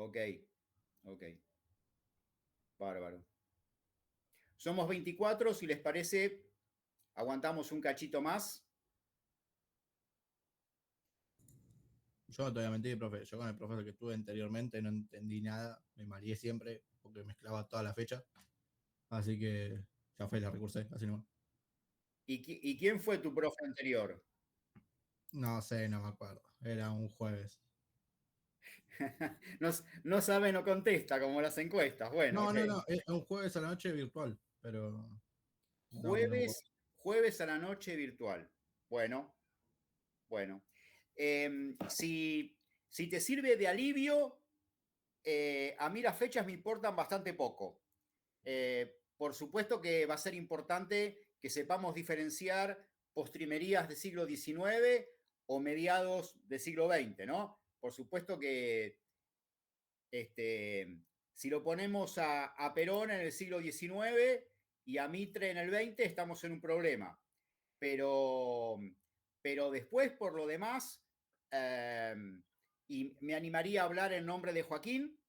Ok, ok. Bárbaro. Somos 24, si les parece, aguantamos un cachito más. Yo no te voy a mentir, profe. Yo con el profesor que tuve anteriormente no entendí nada. Me mareé siempre porque mezclaba toda la fecha. Así que ya fue, la recursé, así nomás. ¿Y quién fue tu profe anterior? No sé, no me acuerdo. Era un jueves. No, no sabe, no contesta, como las encuestas. Bueno, No, ok. no, no. Es un jueves a la noche virtual. Pero no me acuerdo. Jueves a la noche virtual. Bueno, bueno. Si te sirve de alivio, a mí las fechas me importan bastante poco. Por supuesto que va a ser importante que sepamos diferenciar postrimerías del siglo XIX o mediados del siglo XX, ¿no? Por supuesto que si lo ponemos a Perón en el siglo XIX y a Mitre en el XX, estamos en un problema. Pero, pero después, por lo demás, y me animaría a hablar en nombre de Joaquín,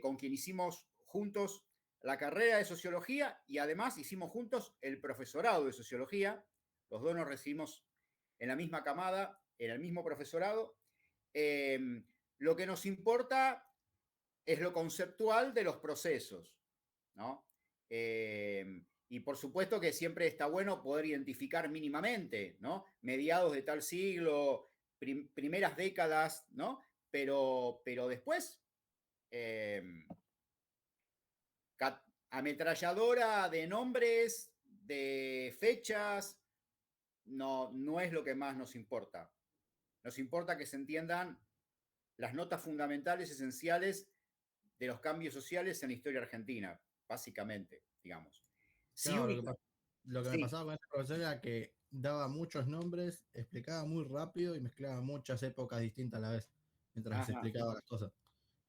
con quien hicimos juntos la carrera de sociología y además hicimos juntos el profesorado de sociología. Los dos nos recibimos en la misma camada, en el mismo profesorado. Eh, lo que nos importa es lo conceptual de los procesos, ¿no? Y por supuesto que siempre está bueno poder identificar mínimamente, ¿no? Mediados de tal siglo, primeras décadas, ¿no? Pero después, eh, ametralladora de nombres, de fechas, no es lo que más nos importa. Nos importa que se entiendan las notas fundamentales, esenciales de los cambios sociales en la historia argentina, básicamente, digamos. Sí, Claro, única. lo que me Sí. pasaba con este profesor era que daba muchos nombres, explicaba muy rápido y mezclaba muchas épocas distintas a la vez, mientras se Ajá. explicaba las cosas.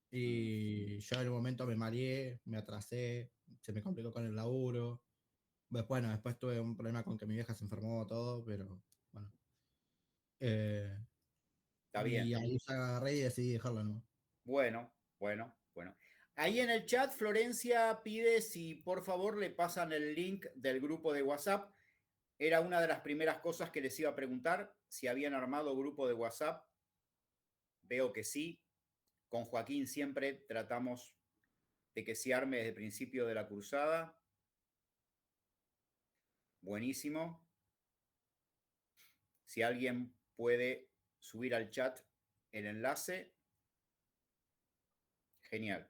Y yo en un momento me mareé, me atrasé, se me complicó con el laburo. Bueno, después tuve un problema con que mi vieja se enfermó todo, pero bueno. Eh, Está y bien. ahí se agarré y decidí dejarlo, ¿no? Bueno, bueno, bueno. Ahí en el chat, Florencia pide si por favor le pasan el link del grupo de WhatsApp. Era una de las primeras cosas que les iba a preguntar, si habían armado grupo de WhatsApp. Veo que sí. Con Joaquín siempre tratamos de que se arme desde el principio de la cruzada. Buenísimo. Si alguien puede subir al chat el enlace, genial.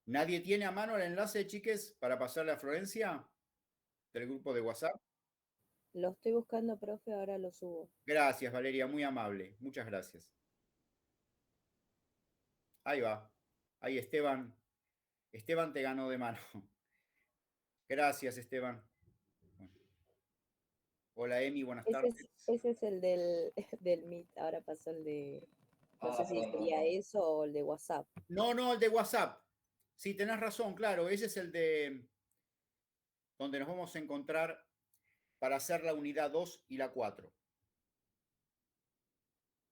¿Nadie tiene a mano el enlace, chiques, para pasarle a Florencia del grupo de WhatsApp? Lo estoy buscando, profe, ahora lo subo. Gracias, Valeria, muy amable. Muchas gracias. Ahí va. Ahí Esteban. Esteban te ganó de mano. Gracias, Esteban. Bueno. Hola, Emi, buenas tardes. Ese es el del Meet, ahora pasó el de, no sé Ah, si sería eso o el de WhatsApp. no, no, el de WhatsApp. Sí, tenés razón, claro. Ese es el de donde nos vamos a encontrar para hacer la unidad 2 y la 4.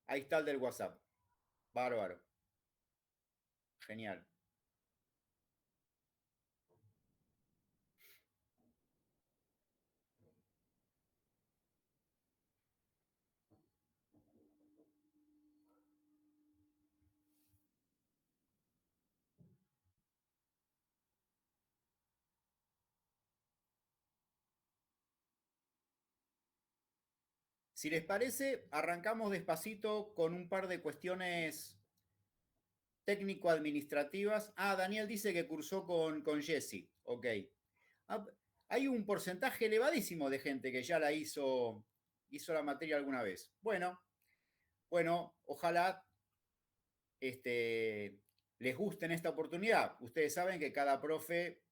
Ahí está el del WhatsApp. Bárbaro. Genial. Si les parece, arrancamos despacito con un par de cuestiones técnico-administrativas. Ah, Daniel dice que cursó con Jesse. Ok. Ah, hay un porcentaje elevadísimo de gente que ya hizo la materia alguna vez. Bueno, ojalá les guste en esta oportunidad. Ustedes saben que cada profe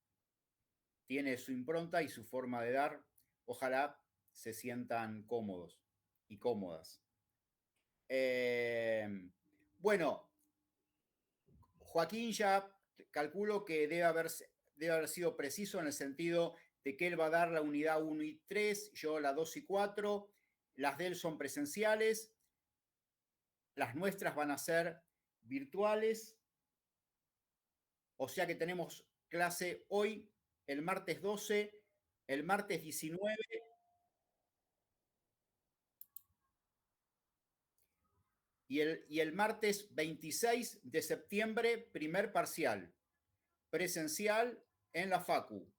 tiene su impronta y su forma de dar. Ojalá se sientan cómodos y cómodas. Bueno, Joaquín ya calculo que debe haber sido preciso en el sentido de que él va a dar la unidad 1 y 3, yo la 2 y 4, las de él son presenciales, las nuestras van a ser virtuales, o sea que tenemos clase hoy, el martes 12, el martes 19 y el martes 26 de septiembre, primer parcial, presencial en la Facu.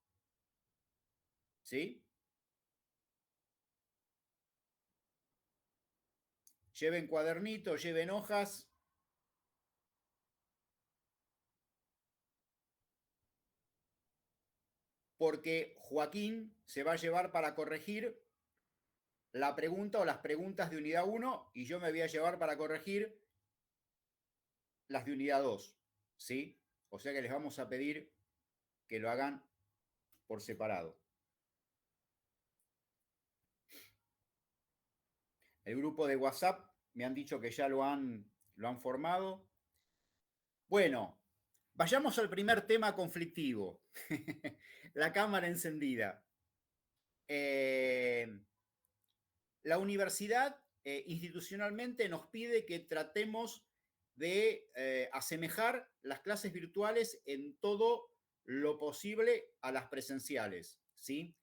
¿Sí? Lleven cuadernitos, lleven hojas. Porque Joaquín se va a llevar para corregir la pregunta o las preguntas de unidad 1 y yo me voy a llevar para corregir las de unidad 2. ¿Sí? O sea que les vamos a pedir que lo hagan por separado. El grupo de WhatsApp me han dicho que ya lo han formado. Bueno, vayamos al primer tema conflictivo. La cámara encendida. La universidad institucionalmente nos pide que tratemos de asemejar las clases virtuales en todo lo posible a las presenciales, ¿sí?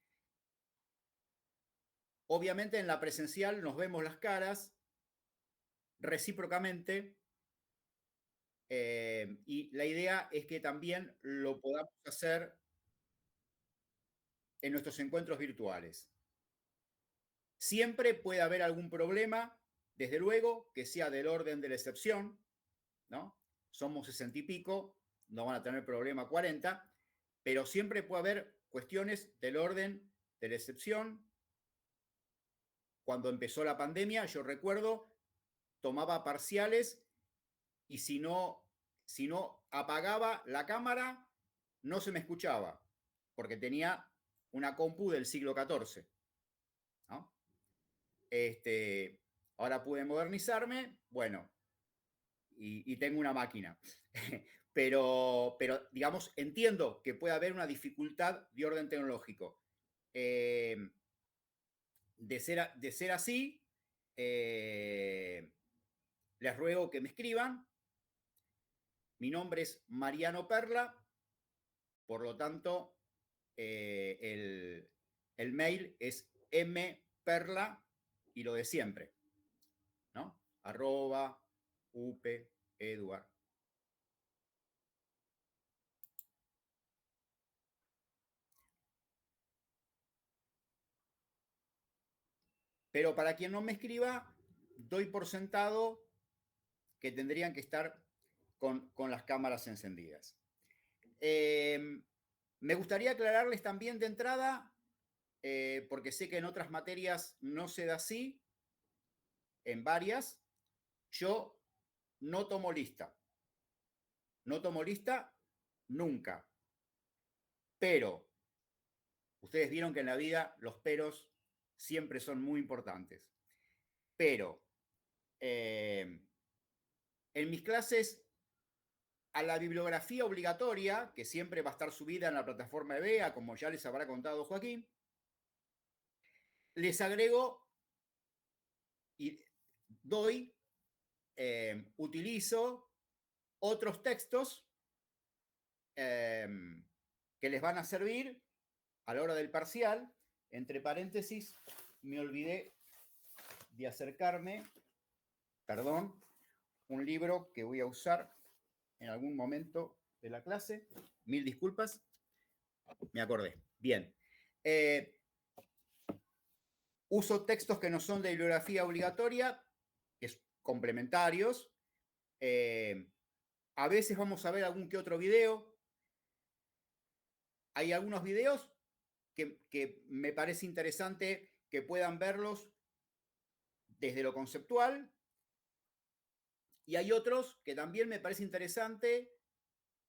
Obviamente en la presencial nos vemos las caras recíprocamente y la idea es que también lo podamos hacer en nuestros encuentros virtuales. Siempre puede haber algún problema, desde luego, que sea del orden de la excepción, ¿no? Somos 60 y pico, no van a tener problema 40, pero siempre puede haber cuestiones del orden de la excepción. Cuando empezó la pandemia, yo recuerdo, tomaba parciales y si no apagaba la cámara, no se me escuchaba, porque tenía una compu del siglo XIV, ¿no? Ahora pude modernizarme, bueno, y tengo una máquina. pero, digamos, entiendo que puede haber una dificultad de orden tecnológico. De ser así, les ruego que me escriban. Mi nombre es Mariano Perla, por lo tanto, el mail es mperla y lo de siempre, ¿no? @up.edu.ar. Pero para quien no me escriba, doy por sentado que tendrían que estar con las cámaras encendidas. Me gustaría aclararles también de entrada, porque sé que en otras materias no se da así, en varias, yo no tomo lista. No tomo lista nunca. Pero ustedes vieron que en la vida los peros siempre son muy importantes. Pero en mis clases, a la bibliografía obligatoria, que siempre va a estar subida en la plataforma de BEA, como ya les habrá contado Joaquín, les agrego y doy, utilizo otros textos que les van a servir a la hora del parcial. Entre paréntesis, me olvidé de acercarme, perdón, un libro que voy a usar en algún momento de la clase. Mil disculpas. Me acordé. Bien. Uso textos que no son de bibliografía obligatoria, que es complementarios. A veces vamos a ver algún que otro video. Hay algunos videos que me parece interesante que puedan verlos desde lo conceptual. Y hay otros que también me parece interesante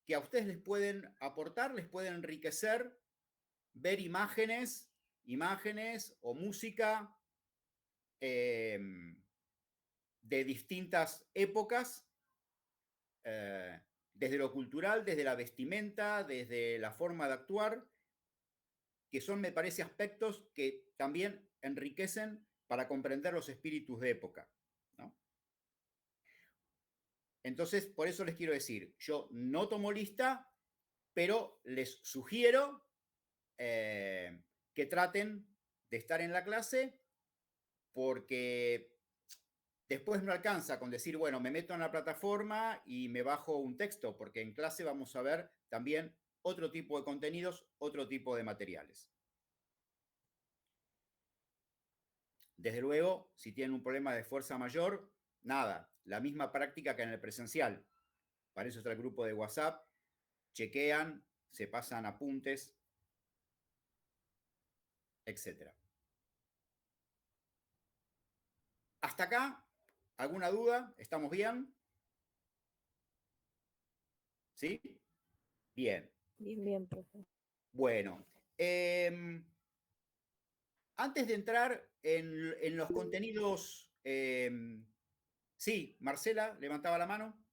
que a ustedes les pueden aportar, les pueden enriquecer, ver imágenes o música de distintas épocas, desde lo cultural, desde la vestimenta, desde la forma de actuar, que son, me parece, aspectos que también enriquecen para comprender los espíritus de época, ¿no? Entonces, por eso les quiero decir, yo no tomo lista, pero les sugiero que traten de estar en la clase, porque después no alcanza con decir, bueno, me meto en la plataforma y me bajo un texto, porque en clase vamos a ver también otro tipo de contenidos, otro tipo de materiales. Desde luego, si tienen un problema de fuerza mayor, nada, la misma práctica que en el presencial. Para eso está el grupo de WhatsApp, chequean, se pasan apuntes, etc. Hasta acá, ¿alguna duda? ¿Estamos bien? ¿Sí? Bien. Bien, bien, profe. Bueno, antes de entrar en los contenidos, sí, Marcela levantaba la mano.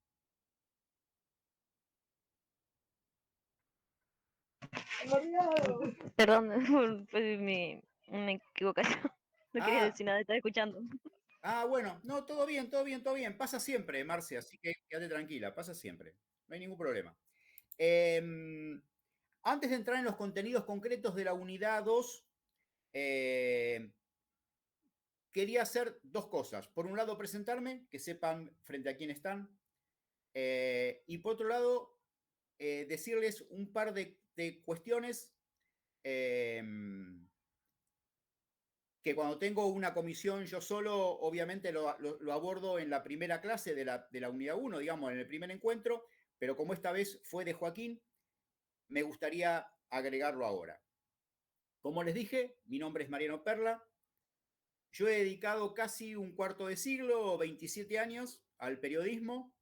Perdón, fue una equivocación. No quería Ah, decir nada, estaba escuchando. bueno, no, todo bien, todo bien, todo bien. Pasa siempre, Marce, así que quédate tranquila, pasa siempre. No hay ningún problema. Antes de entrar en los contenidos concretos de la unidad 2, quería hacer dos cosas. Por un lado, presentarme, que sepan frente a quién están. Y por otro lado, decirles un par de cuestiones que cuando tengo una comisión yo solo, obviamente lo abordo en la primera clase de la unidad 1, digamos, en el primer encuentro, pero como esta vez fue de Joaquín, me gustaría agregarlo ahora. Como les dije, mi nombre es Mariano Perla. Yo he dedicado casi un cuarto de siglo, 27 años, al periodismo.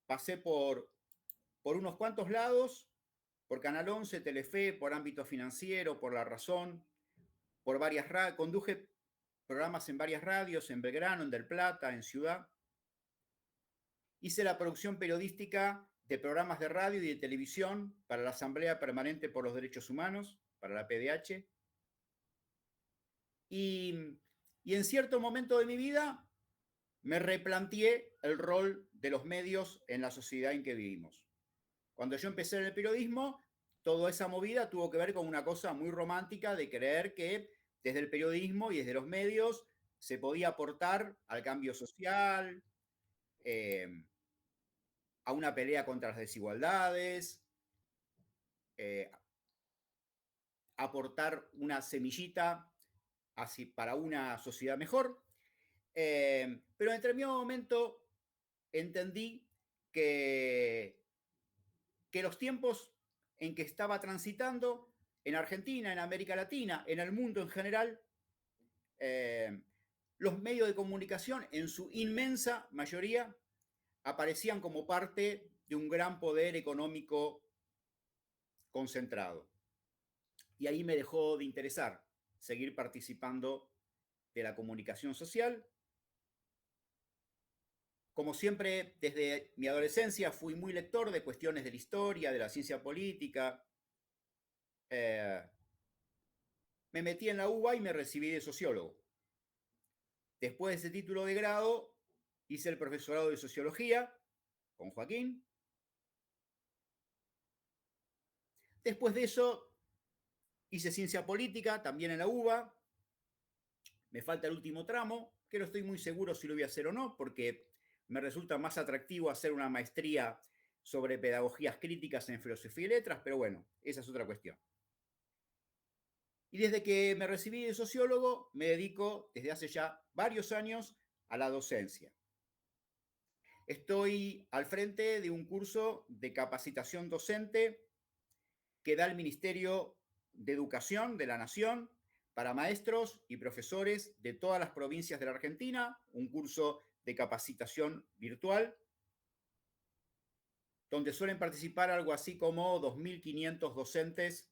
Pasé por unos cuantos lados, por Canal 11, Telefe, por Ámbito Financiero, por La Razón, por varias radios. Conduje programas en varias radios, en Belgrano, en Del Plata, en Ciudad. Hice la producción periodística de programas de radio y de televisión para la Asamblea Permanente por los Derechos Humanos, para la PDH. Y en cierto momento de mi vida me replanteé el rol de los medios en la sociedad en que vivimos. Cuando yo empecé en el periodismo, toda esa movida tuvo que ver con una cosa muy romántica de creer que desde el periodismo y desde los medios se podía aportar al cambio social, a una pelea contra las desigualdades, aportar una semillita así para una sociedad mejor. Pero en determinado momento entendí que los tiempos en que estaba transitando en Argentina, en América Latina, en el mundo en general, los medios de comunicación en su inmensa mayoría aparecían como parte de un gran poder económico concentrado. Y ahí me dejó de interesar seguir participando de la comunicación social. Como siempre, desde mi adolescencia fui muy lector de cuestiones de la historia, de la ciencia política. Me metí en la UBA y me recibí de sociólogo. Después de ese título de grado, hice el profesorado de sociología con Joaquín. Después de eso, hice ciencia política también en la UBA. Me falta el último tramo, que no estoy muy seguro si lo voy a hacer o no, porque me resulta más atractivo hacer una maestría sobre pedagogías críticas en filosofía y letras, pero bueno, esa es otra cuestión. Y desde que me recibí de sociólogo, me dedico desde hace ya varios años a la docencia. Estoy al frente de un curso de capacitación docente que da el Ministerio de Educación de la Nación para maestros y profesores de todas las provincias de la Argentina, un curso de capacitación virtual, donde suelen participar algo así como 2.500 docentes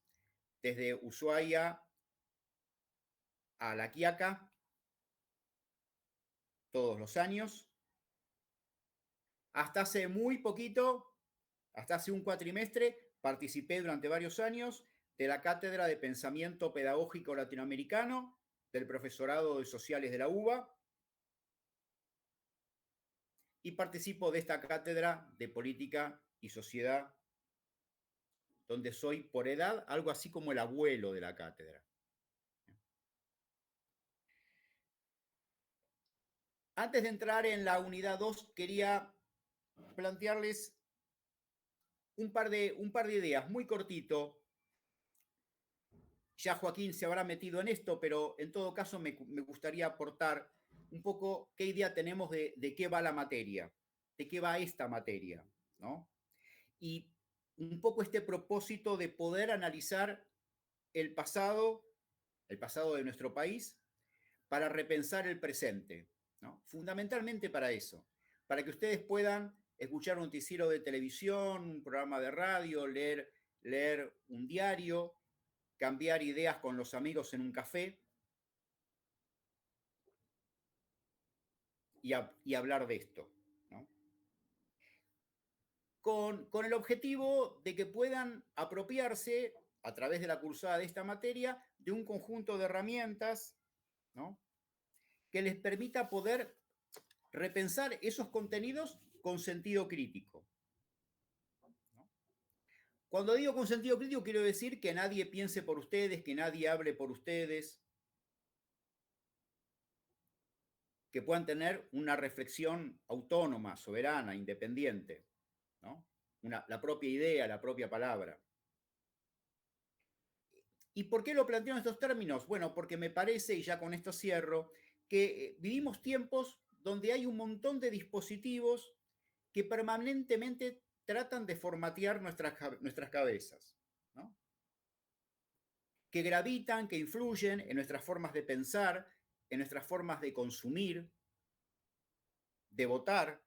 desde Ushuaia a La Quiaca, todos los años. Hasta hace muy poquito Hasta hace un cuatrimestre participé durante varios años de la Cátedra de Pensamiento Pedagógico Latinoamericano del Profesorado de Sociales de la UBA y participo de esta Cátedra de Política y Sociedad, donde soy por edad algo así como el abuelo de la cátedra. Antes de entrar en la unidad 2, quería plantearles un par de ideas, muy cortito. Ya Joaquín se habrá metido en esto, pero en todo caso me gustaría aportar un poco qué idea tenemos de qué va la materia, de qué va esta materia, ¿no? Y un poco este propósito de poder analizar el pasado de nuestro país, para repensar el presente, ¿no? Fundamentalmente para eso, para que ustedes puedan escuchar un noticiero de televisión, un programa de radio, leer un diario, cambiar ideas con los amigos en un café y hablar de esto, ¿no? Con el objetivo de que puedan apropiarse a través de la cursada de esta materia de un conjunto de herramientas, ¿no?, que les permita poder repensar esos contenidos con sentido crítico, ¿no? Cuando digo con sentido crítico, quiero decir que nadie piense por ustedes, que nadie hable por ustedes, que puedan tener una reflexión autónoma, soberana, independiente, ¿no? La propia idea, la propia palabra. ¿Y por qué lo planteo en estos términos? Bueno, porque me parece, y ya con esto cierro, que vivimos tiempos donde hay un montón de dispositivos que permanentemente tratan de formatear nuestras cabezas, ¿no?, que gravitan, que influyen en nuestras formas de pensar, en nuestras formas de consumir, de votar,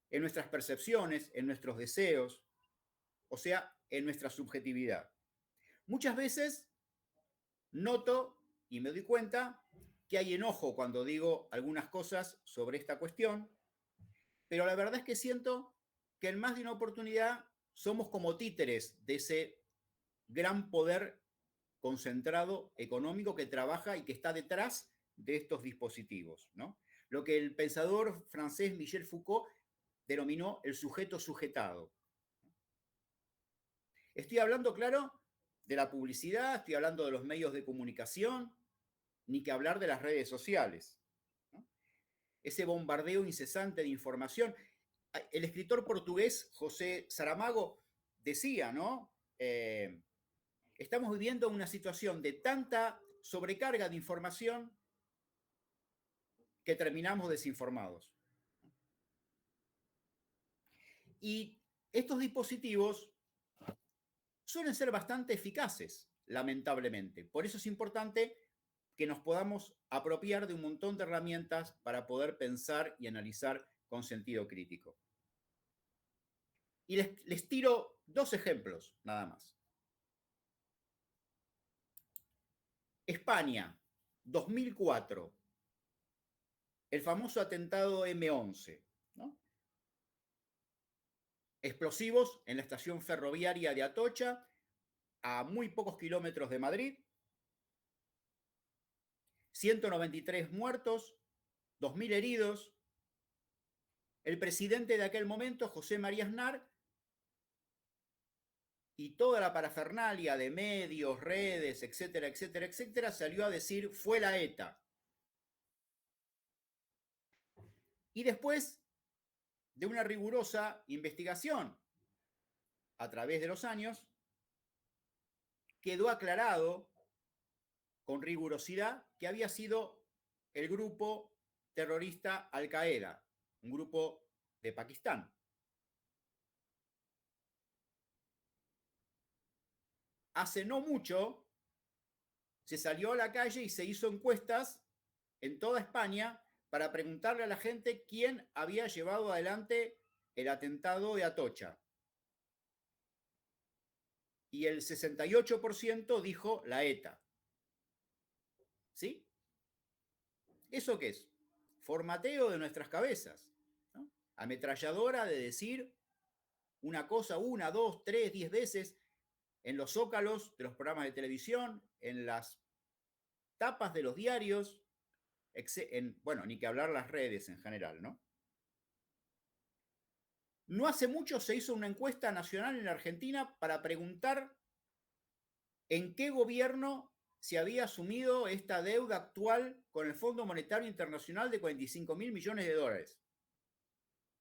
en nuestras percepciones, en nuestros deseos, o sea, en nuestra subjetividad. Muchas veces noto y me doy cuenta que hay enojo cuando digo algunas cosas sobre esta cuestión, pero la verdad es que siento que en más de una oportunidad somos como títeres de ese gran poder concentrado económico que trabaja y que está detrás de estos dispositivos, ¿no? Lo que el pensador francés Michel Foucault denominó el sujeto sujetado. Estoy hablando, claro, de la publicidad, estoy hablando de los medios de comunicación, ni que hablar de las redes sociales, ¿no? Ese bombardeo incesante de información. El escritor portugués José Saramago decía, ¿no? Estamos viviendo una situación de tanta sobrecarga de información que terminamos desinformados. Y estos dispositivos suelen ser bastante eficaces, lamentablemente. Por eso es importante que nos podamos apropiar de un montón de herramientas para poder pensar y analizar con sentido crítico. Y les tiro dos ejemplos, nada más. España, 2004, el famoso atentado M11, ¿no? Explosivos en la estación ferroviaria de Atocha, a muy pocos kilómetros de Madrid, 193 muertos, 2.000 heridos. El presidente de aquel momento, José María Aznar, y toda la parafernalia de medios, redes, etcétera, etcétera, etcétera, salió a decir, fue la ETA. Y después de una rigurosa investigación a través de los años, quedó aclarado con rigurosidad que había sido el grupo terrorista Al-Qaeda, un grupo de Pakistán. Hace no mucho se salió a la calle y se hizo encuestas en toda España para preguntarle a la gente quién había llevado adelante el atentado de Atocha. Y el 68% dijo la ETA. ¿Sí? ¿Eso qué es? Formateo de nuestras cabezas, ¿no? Ametralladora de decir una cosa 1, 2, 3, 10 veces en los zócalos de los programas de televisión, en las tapas de los diarios, bueno, ni que hablar las redes en general, ¿no? No hace mucho se hizo una encuesta nacional en la Argentina para preguntar en qué gobierno se había asumido esta deuda actual con el Fondo Monetario Internacional de 45.000 millones de dólares.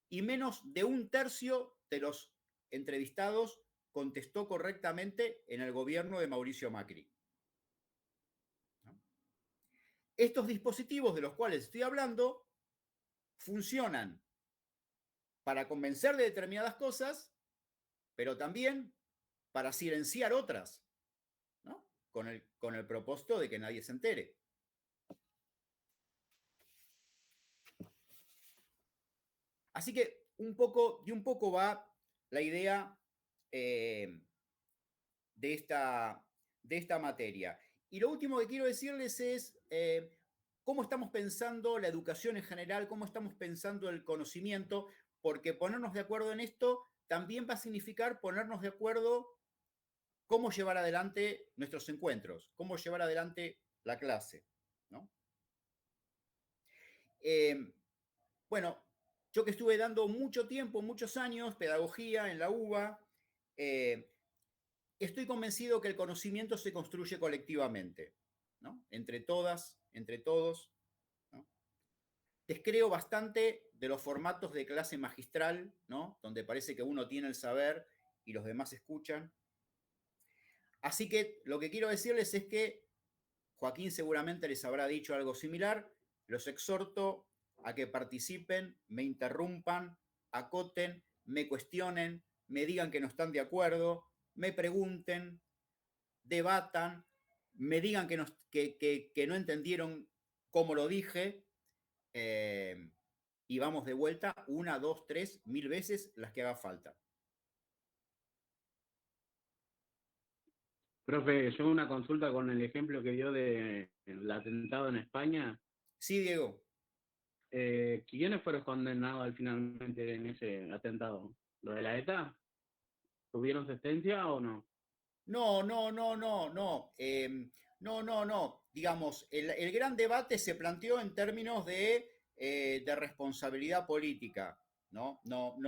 Y menos de un tercio de los entrevistados contestó correctamente en el gobierno de Mauricio Macri. Estos dispositivos de los cuales estoy hablando funcionan para convencer de determinadas cosas, pero también para silenciar otras, ¿no? Con el propósito de que nadie se entere. Así que un poco va la idea de esta materia. Y lo último que quiero decirles es cómo estamos pensando la educación en general, cómo estamos pensando el conocimiento, porque ponernos de acuerdo en esto también va a significar ponernos de acuerdo cómo llevar adelante nuestros encuentros, cómo llevar adelante la clase, ¿no? Bueno, yo que estuve dando mucho tiempo, muchos años, pedagogía en la UBA, estoy convencido que el conocimiento se construye colectivamente, ¿no? Entre todas, entre todos, ¿no? Descreo bastante de los formatos de clase magistral, ¿no? Donde parece que uno tiene el saber y los demás escuchan. Así que lo que quiero decirles es que Joaquín seguramente les habrá dicho algo similar. Los exhorto a que participen, me interrumpan, acoten, me cuestionen, me digan que no están de acuerdo, me pregunten, debatan, me digan que no entendieron cómo lo dije, y vamos de vuelta 1, 2, 3, 1000 veces las que haga falta. Profe, yo una consulta con el ejemplo que dio del atentado en España. Sí, Diego. ¿Quiénes fueron condenados finalmente en ese atentado? ¿Lo de la ETA? ¿Tuvieron sentencia o no? No. No. Digamos, el gran debate se planteó en términos de responsabilidad política, ¿no?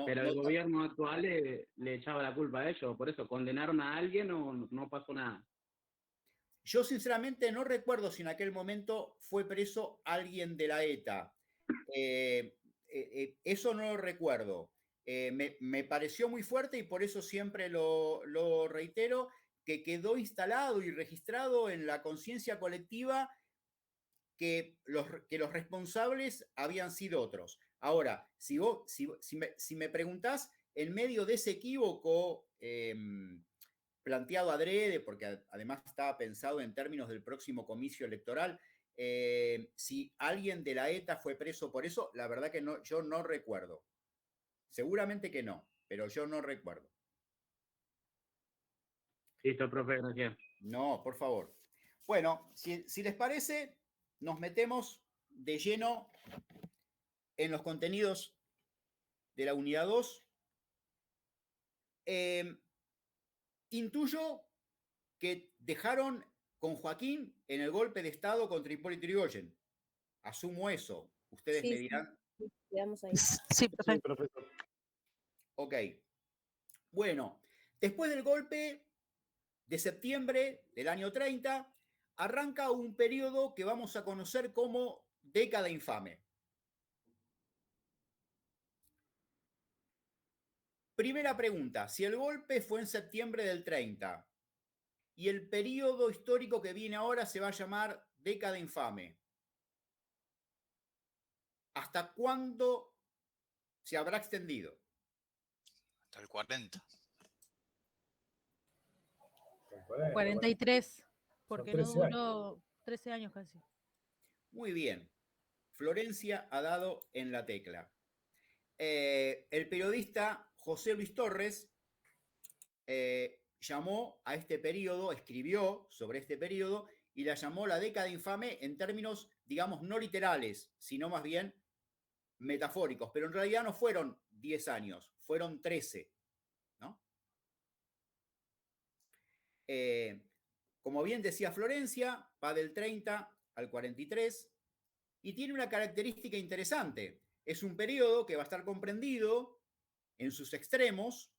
Pero el gobierno actual le echaba la culpa a ellos, por eso, ¿condenaron a alguien o no pasó nada? Yo sinceramente no recuerdo si en aquel momento fue preso alguien de la ETA. Eso no lo recuerdo. Me pareció muy fuerte y por eso siempre lo reitero, que quedó instalado y registrado en la conciencia colectiva que los responsables habían sido otros. Ahora, si me preguntás, en medio de ese equívoco planteado adrede, porque además estaba pensado en términos del próximo comicio electoral, si alguien de la ETA fue preso por eso, la verdad que no, yo no recuerdo. Seguramente que no, pero yo no recuerdo. Listo, profe, gracias. No, por favor. Bueno, si les parece, nos metemos de lleno en los contenidos de la unidad 2. Intuyo que dejaron con Joaquín en el golpe de Estado contra Hipólito Yrigoyen. Asumo eso. Ustedes me dirán. Sí, quedamos ahí. Sí, profe. Sí, profesor. Ok. Bueno, después del golpe de septiembre del año 30, arranca un periodo que vamos a conocer como década infame. Primera pregunta, si el golpe fue en septiembre del 30 y el periodo histórico que viene ahora se va a llamar década infame, ¿hasta cuándo se habrá extendido? Hasta el 40. 43, porque no 13 años. duró 13 años casi. Muy bien. Florencia ha dado en la tecla. El periodista José Luis Torres llamó a este periodo, escribió sobre este periodo y la llamó la década infame en términos, digamos, no literales, sino más bien metafóricos. Pero en realidad no fueron 10 años, fueron 13. como bien decía Florencia, va del 30 al 43 y tiene una característica interesante. Es un periodo que va a estar comprendido en sus extremos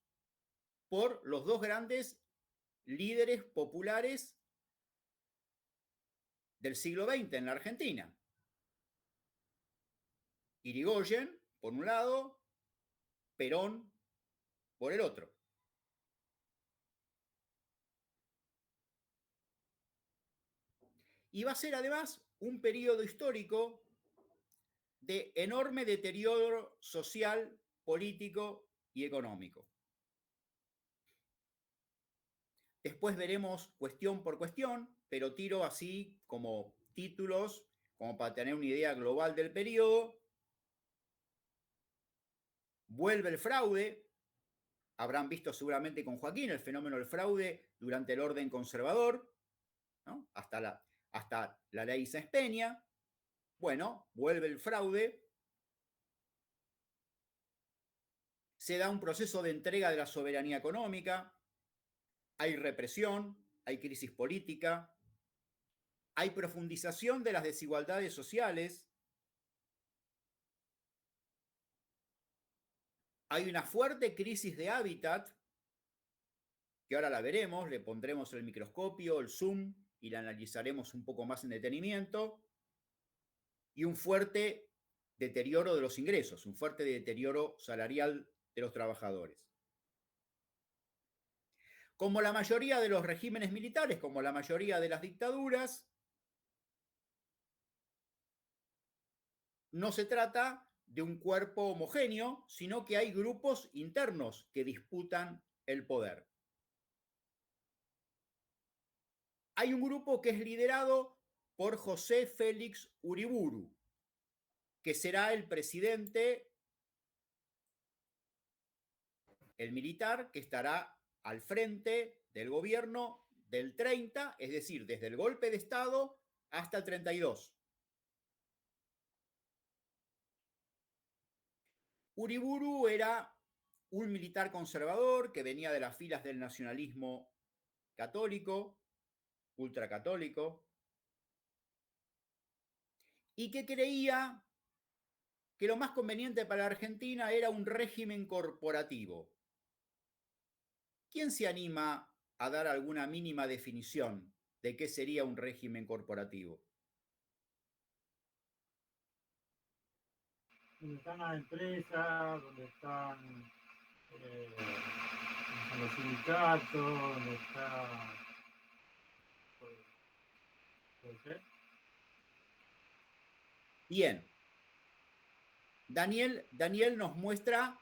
por los dos grandes líderes populares del siglo XX en la Argentina. Irigoyen, por un lado, Perón, por el otro. Y va a ser además un periodo histórico de enorme deterioro social, político y económico. Después veremos cuestión por cuestión, pero tiro así como títulos, como para tener una idea global del periodo. Vuelve el fraude. Habrán visto seguramente con Joaquín el fenómeno del fraude durante el orden conservador, ¿no? hasta la ley Sáenz Peña. Bueno, vuelve el fraude. Se da un proceso de entrega de la soberanía económica. Hay represión, hay crisis política, hay profundización de las desigualdades sociales, hay una fuerte crisis de hábitat, que ahora la veremos, le pondremos el microscopio, el zoom, y la analizaremos un poco más en detenimiento, y un fuerte deterioro de los ingresos, un fuerte deterioro salarial de los trabajadores. Como la mayoría de los regímenes militares, como la mayoría de las dictaduras, no se trata de un cuerpo homogéneo, sino que hay grupos internos que disputan el poder. Hay un grupo que es liderado por José Félix Uriburu, que será el presidente, el militar, que estará al frente del gobierno del 30, es decir, desde el golpe de Estado hasta el 32. Uriburu era un militar conservador que venía de las filas del nacionalismo católico, ultracatólico, y que creía que lo más conveniente para la Argentina era un régimen corporativo. ¿Quién se anima a dar alguna mínima definición de qué sería un régimen corporativo? Donde están las empresas, donde están los sindicatos, donde está... ¿Puede ser? Bien. Daniel nos muestra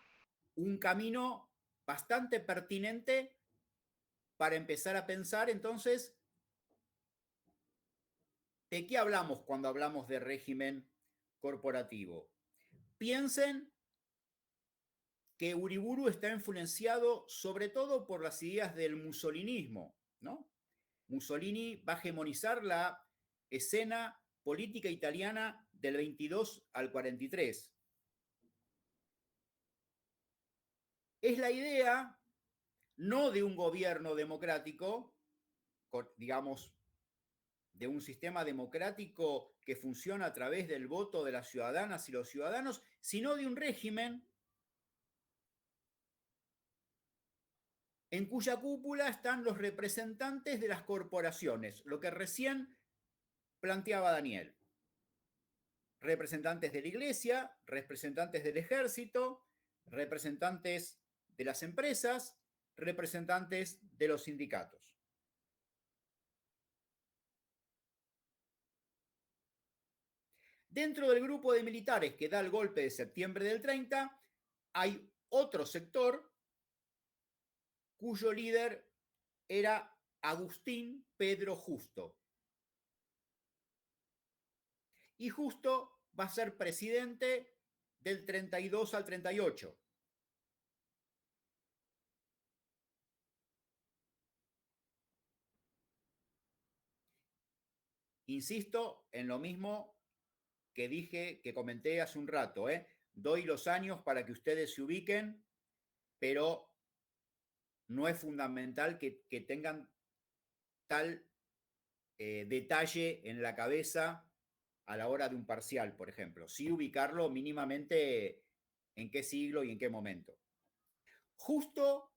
un camino bastante pertinente para empezar a pensar entonces de qué hablamos cuando hablamos de régimen corporativo. Piensen que Uriburu está influenciado sobre todo por las ideas del mussolinismo, ¿no? Mussolini va a hegemonizar la escena política italiana del 22 al 43. Es la idea no de un gobierno democrático, digamos, de un sistema democrático que funciona a través del voto de las ciudadanas y los ciudadanos, sino de un régimen en cuya cúpula están los representantes de las corporaciones, lo que recién planteaba Daniel. Representantes de la iglesia, representantes del ejército, representantes de las empresas, representantes de los sindicatos. Dentro del grupo de militares que da el golpe de septiembre del 30, hay otro sector cuyo líder era Agustín Pedro Justo. Y Justo va a ser presidente del 32 al 38. Insisto en lo mismo que dije, que comenté hace un rato, ¿eh? Doy los años para que ustedes se ubiquen, pero no es fundamental que tengan tal detalle en la cabeza a la hora de un parcial, por ejemplo. Sí ubicarlo mínimamente en qué siglo y en qué momento. Justo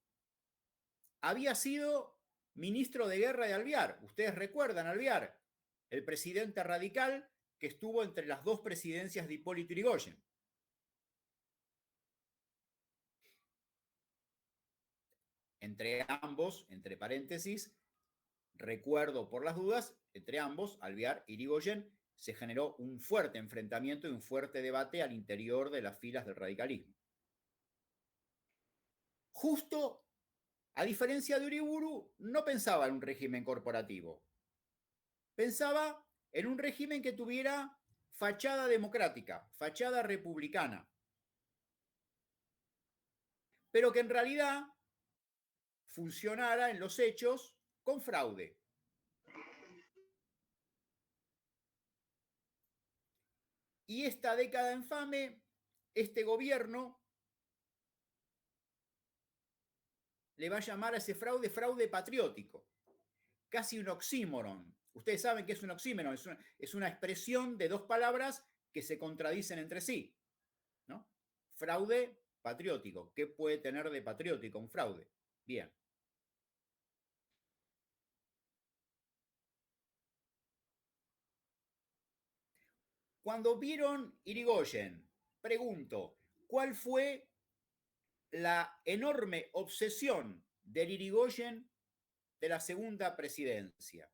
había sido ministro de Guerra de Alvear. Ustedes recuerdan Alvear, el presidente radical que estuvo entre las dos presidencias de Hipólito Yrigoyen. Entre ambos, entre paréntesis, recuerdo por las dudas, entre ambos, Alvear y Yrigoyen, se generó un fuerte enfrentamiento y un fuerte debate al interior de las filas del radicalismo. Justo, a diferencia de Uriburu, no pensaba en un régimen corporativo. Pensaba en un régimen que tuviera fachada democrática, fachada republicana, pero que en realidad funcionara en los hechos con fraude. Y esta década infame, este gobierno le va a llamar a ese fraude fraude patriótico, casi un oxímoron. Ustedes saben que es un oxímoron, es una expresión de dos palabras que se contradicen entre sí, ¿no? Fraude patriótico. ¿Qué puede tener de patriótico un fraude? Bien. Cuando vieron Irigoyen, pregunto, ¿cuál fue la enorme obsesión del Irigoyen de la segunda presidencia?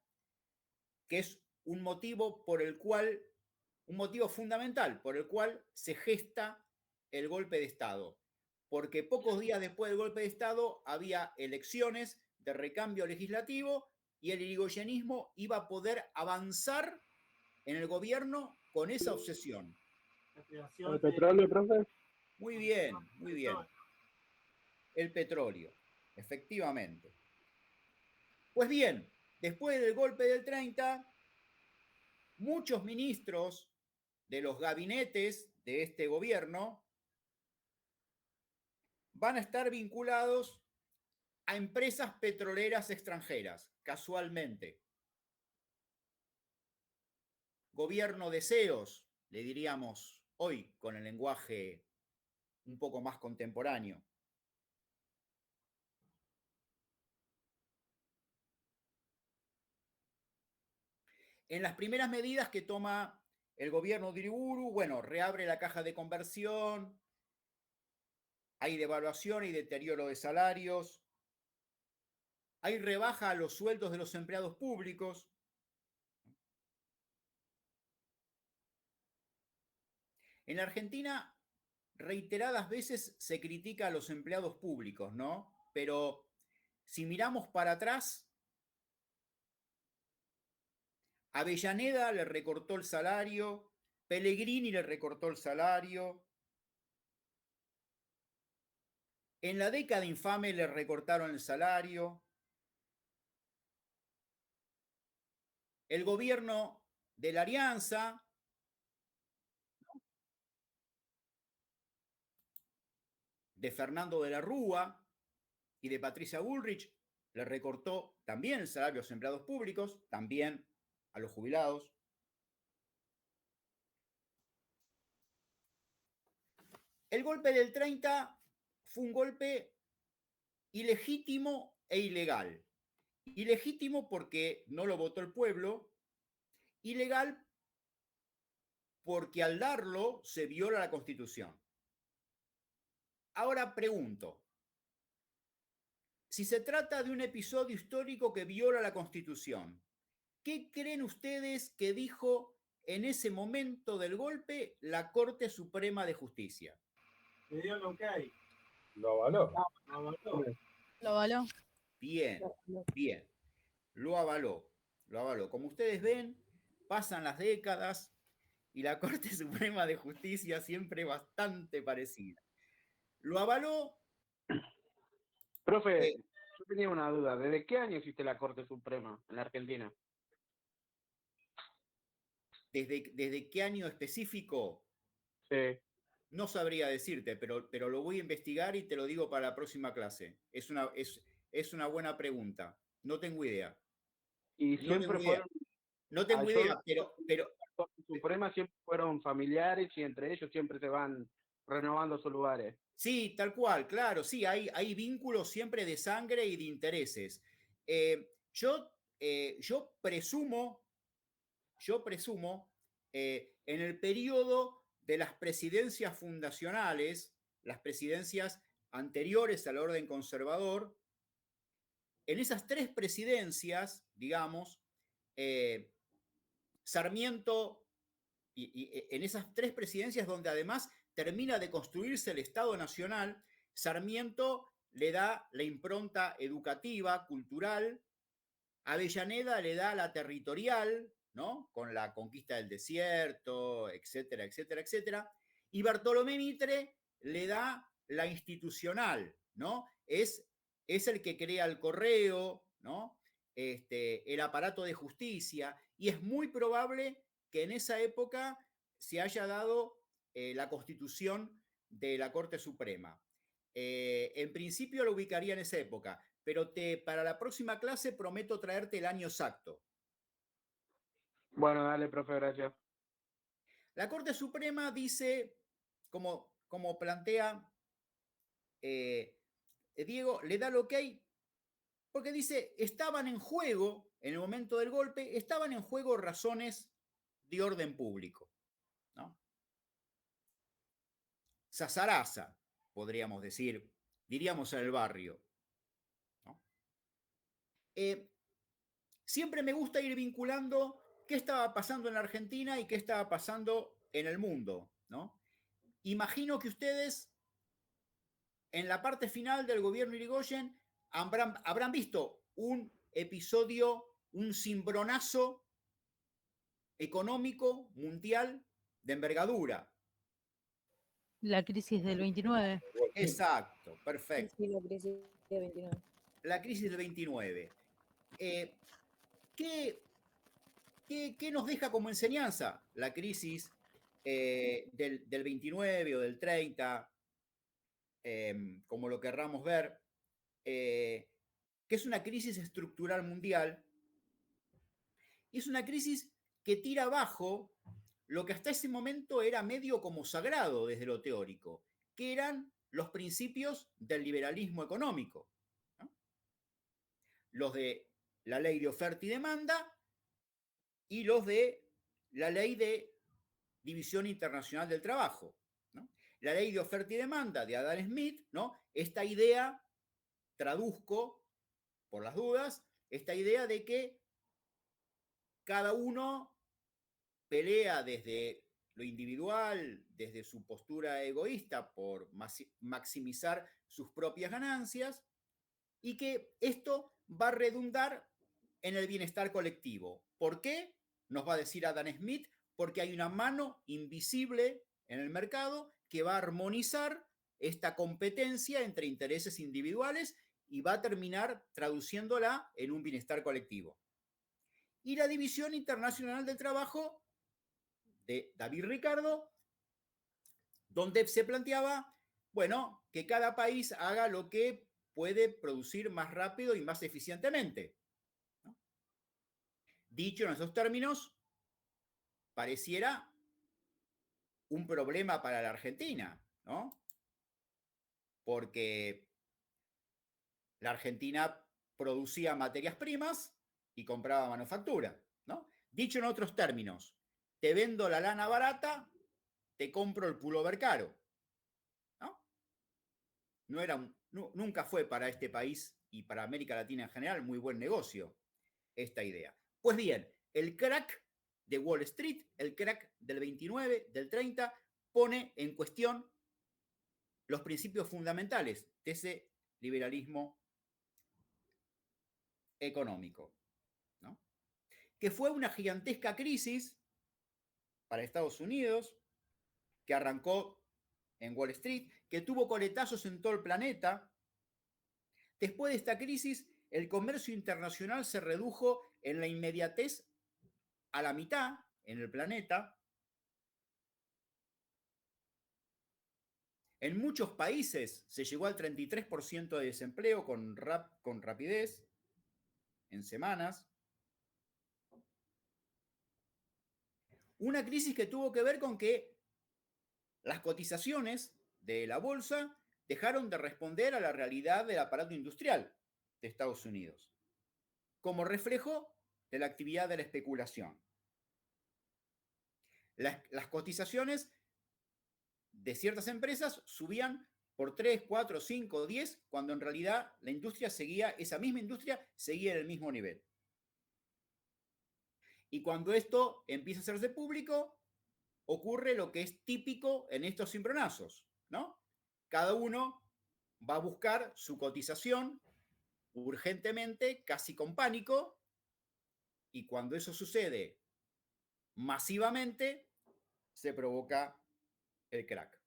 Que es un motivo por el cual, un motivo fundamental por el cual se gesta el golpe de Estado. Porque pocos días después del golpe de Estado había elecciones de recambio legislativo y el irigoyenismo iba a poder avanzar en el gobierno con esa obsesión. La creación ¿El petróleo, profe? Muy bien, muy bien. El petróleo, efectivamente. Pues bien, después del golpe del 30, muchos ministros de los gabinetes de este gobierno van a estar vinculados a empresas petroleras extranjeras, casualmente. Gobierno de CEOs, le diríamos hoy con el lenguaje un poco más contemporáneo. En las primeras medidas que toma el gobierno de Uriburu, bueno, reabre la caja de conversión, hay devaluación y deterioro de salarios, hay rebaja a los sueldos de los empleados públicos. En la Argentina, reiteradas veces se critica a los empleados públicos, ¿no? Pero si miramos para atrás, Avellaneda le recortó el salario, Pellegrini le recortó el salario, en la década infame le recortaron el salario, el gobierno de la Alianza de Fernando de la Rúa y de Patricia Bullrich le recortó también el salario a los empleados públicos, también a los jubilados. El golpe del 30 fue un golpe ilegítimo e ilegal. Ilegítimo porque no lo votó el pueblo, ilegal porque al darlo se viola la Constitución. Ahora pregunto, si se trata de un episodio histórico que viola la Constitución, ¿qué creen ustedes que dijo en ese momento del golpe la Corte Suprema de Justicia? Le dio lo que hay. Lo avaló. Lo avaló. ¿Lo avaló? Bien, bien. Lo avaló, lo avaló. Como ustedes ven, pasan las décadas y la Corte Suprema de Justicia siempre bastante parecida. Lo avaló. Profe, yo tenía una duda. ¿Desde qué año existe la Corte Suprema en la Argentina? ¿Desde qué año específico? Sí. No sabría decirte, pero lo voy a investigar y te lo digo para la próxima clase. Es una buena pregunta. No tengo idea. Y No tengo siempre idea. fueron, No tengo yo idea, pero la Corte Suprema siempre fueron familiares y entre ellos siempre se van renovando sus lugares. sí, tal cual, claro, sí, hay vínculos siempre de sangre y de intereses. Yo presumo, en el periodo de las presidencias fundacionales, las presidencias anteriores al orden conservador, en esas tres presidencias, digamos, Sarmiento, y en esas tres presidencias donde además termina de construirse el Estado Nacional, Sarmiento le da la impronta educativa, cultural, Avellaneda le da la territorial, ¿no? Con la conquista del desierto, etcétera, etcétera, etcétera. Y Bartolomé Mitre le da la institucional, ¿no? Es el que crea el correo, ¿no? El aparato de justicia, y es muy probable que en esa época se haya dado la constitución de la Corte Suprema. En principio lo ubicaría en esa época, pero para la próxima clase prometo traerte el año exacto. Bueno, dale, profe, gracias. La Corte Suprema dice, como plantea Diego, le da el ok, porque dice, estaban en juego, en el momento del golpe, estaban en juego razones de orden público, ¿no? Sazaraza, podríamos decir, diríamos en el barrio, ¿no? Siempre me gusta ir vinculando qué estaba pasando en la Argentina y qué estaba pasando en el mundo, ¿no? Imagino que ustedes, en la parte final del gobierno Irigoyen, habrán visto un episodio, un cimbronazo económico mundial de envergadura. La crisis del 29. Exacto, perfecto. Sí, la crisis de 29. La crisis del 29. ¿Qué nos deja como enseñanza la crisis del 29 o del 30, como lo querramos ver, que es una crisis estructural mundial, y es una crisis que tira abajo lo que hasta ese momento era medio como sagrado desde lo teórico, que eran los principios del liberalismo económico, ¿no? Los de la ley de oferta y demanda y los de la ley de división internacional del trabajo, ¿no? La ley de oferta y demanda de Adam Smith, ¿no? Esta idea, traduzco por las dudas, esta idea de que cada uno pelea desde lo individual, desde su postura egoísta por maximizar sus propias ganancias, y que esto va a redundar en el bienestar colectivo. ¿Por qué? Nos va a decir Adam Smith, porque hay una mano invisible en el mercado que va a armonizar esta competencia entre intereses individuales y va a terminar traduciéndola en un bienestar colectivo. Y la División Internacional del Trabajo de David Ricardo, donde se planteaba, bueno, que cada país haga lo que puede producir más rápido y más eficientemente, ¿no? Dicho en esos términos, pareciera un problema para la Argentina, ¿no? Porque la Argentina producía materias primas y compraba manufactura, ¿no? Dicho en otros términos, te vendo la lana barata, te compro el pullover caro, ¿no? Nunca fue para este país y para América Latina en general muy buen negocio esta idea. Pues bien, el crack de Wall Street, el crack del 29, del 30, pone en cuestión los principios fundamentales de ese liberalismo económico, ¿no? Que fue una gigantesca crisis para Estados Unidos, que arrancó en Wall Street, que tuvo coletazos en todo el planeta. Después de esta crisis, el comercio internacional se redujo en la inmediatez a la mitad en el planeta. En muchos países se llegó al 33% de desempleo con rapidez, en semanas. Una crisis que tuvo que ver con que las cotizaciones de la bolsa dejaron de responder a la realidad del aparato industrial de Estados Unidos, como reflejo de la actividad de la especulación. Las cotizaciones de ciertas empresas subían por 3, 4, 5, 10, cuando en realidad la industria seguía, esa misma industria seguía en el mismo nivel. Y cuando esto empieza a hacerse público, ocurre lo que es típico en estos cimbronazos, ¿no? Cada uno va a buscar su cotización urgentemente, casi con pánico, y cuando eso sucede masivamente, se provoca el crack.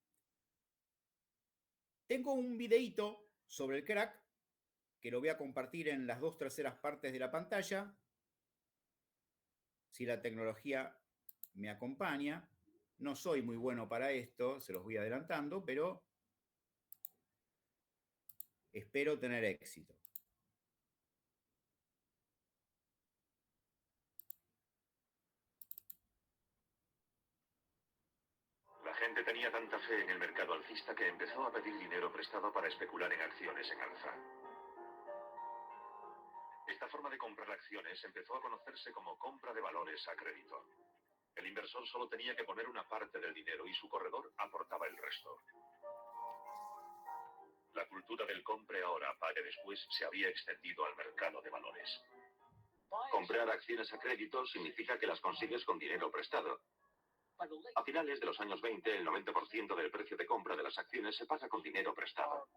Tengo un videíto sobre el crack que lo voy a compartir en las 2 terceras partes de la pantalla, si la tecnología me acompaña. No soy muy bueno para esto, se los voy adelantando, pero espero tener éxito. La gente tenía tanta fe en el mercado alcista que empezó a pedir dinero prestado para especular en acciones en alza. Esta forma de comprar acciones empezó a conocerse como compra de valores a crédito. El inversor solo tenía que poner una parte del dinero y su corredor aportaba el resto. La cultura del compre ahora, pague después se había extendido al mercado de valores. Comprar acciones a crédito significa que las consigues con dinero prestado. A finales de los años 20, el 90% del precio de compra de las acciones se paga con dinero prestado.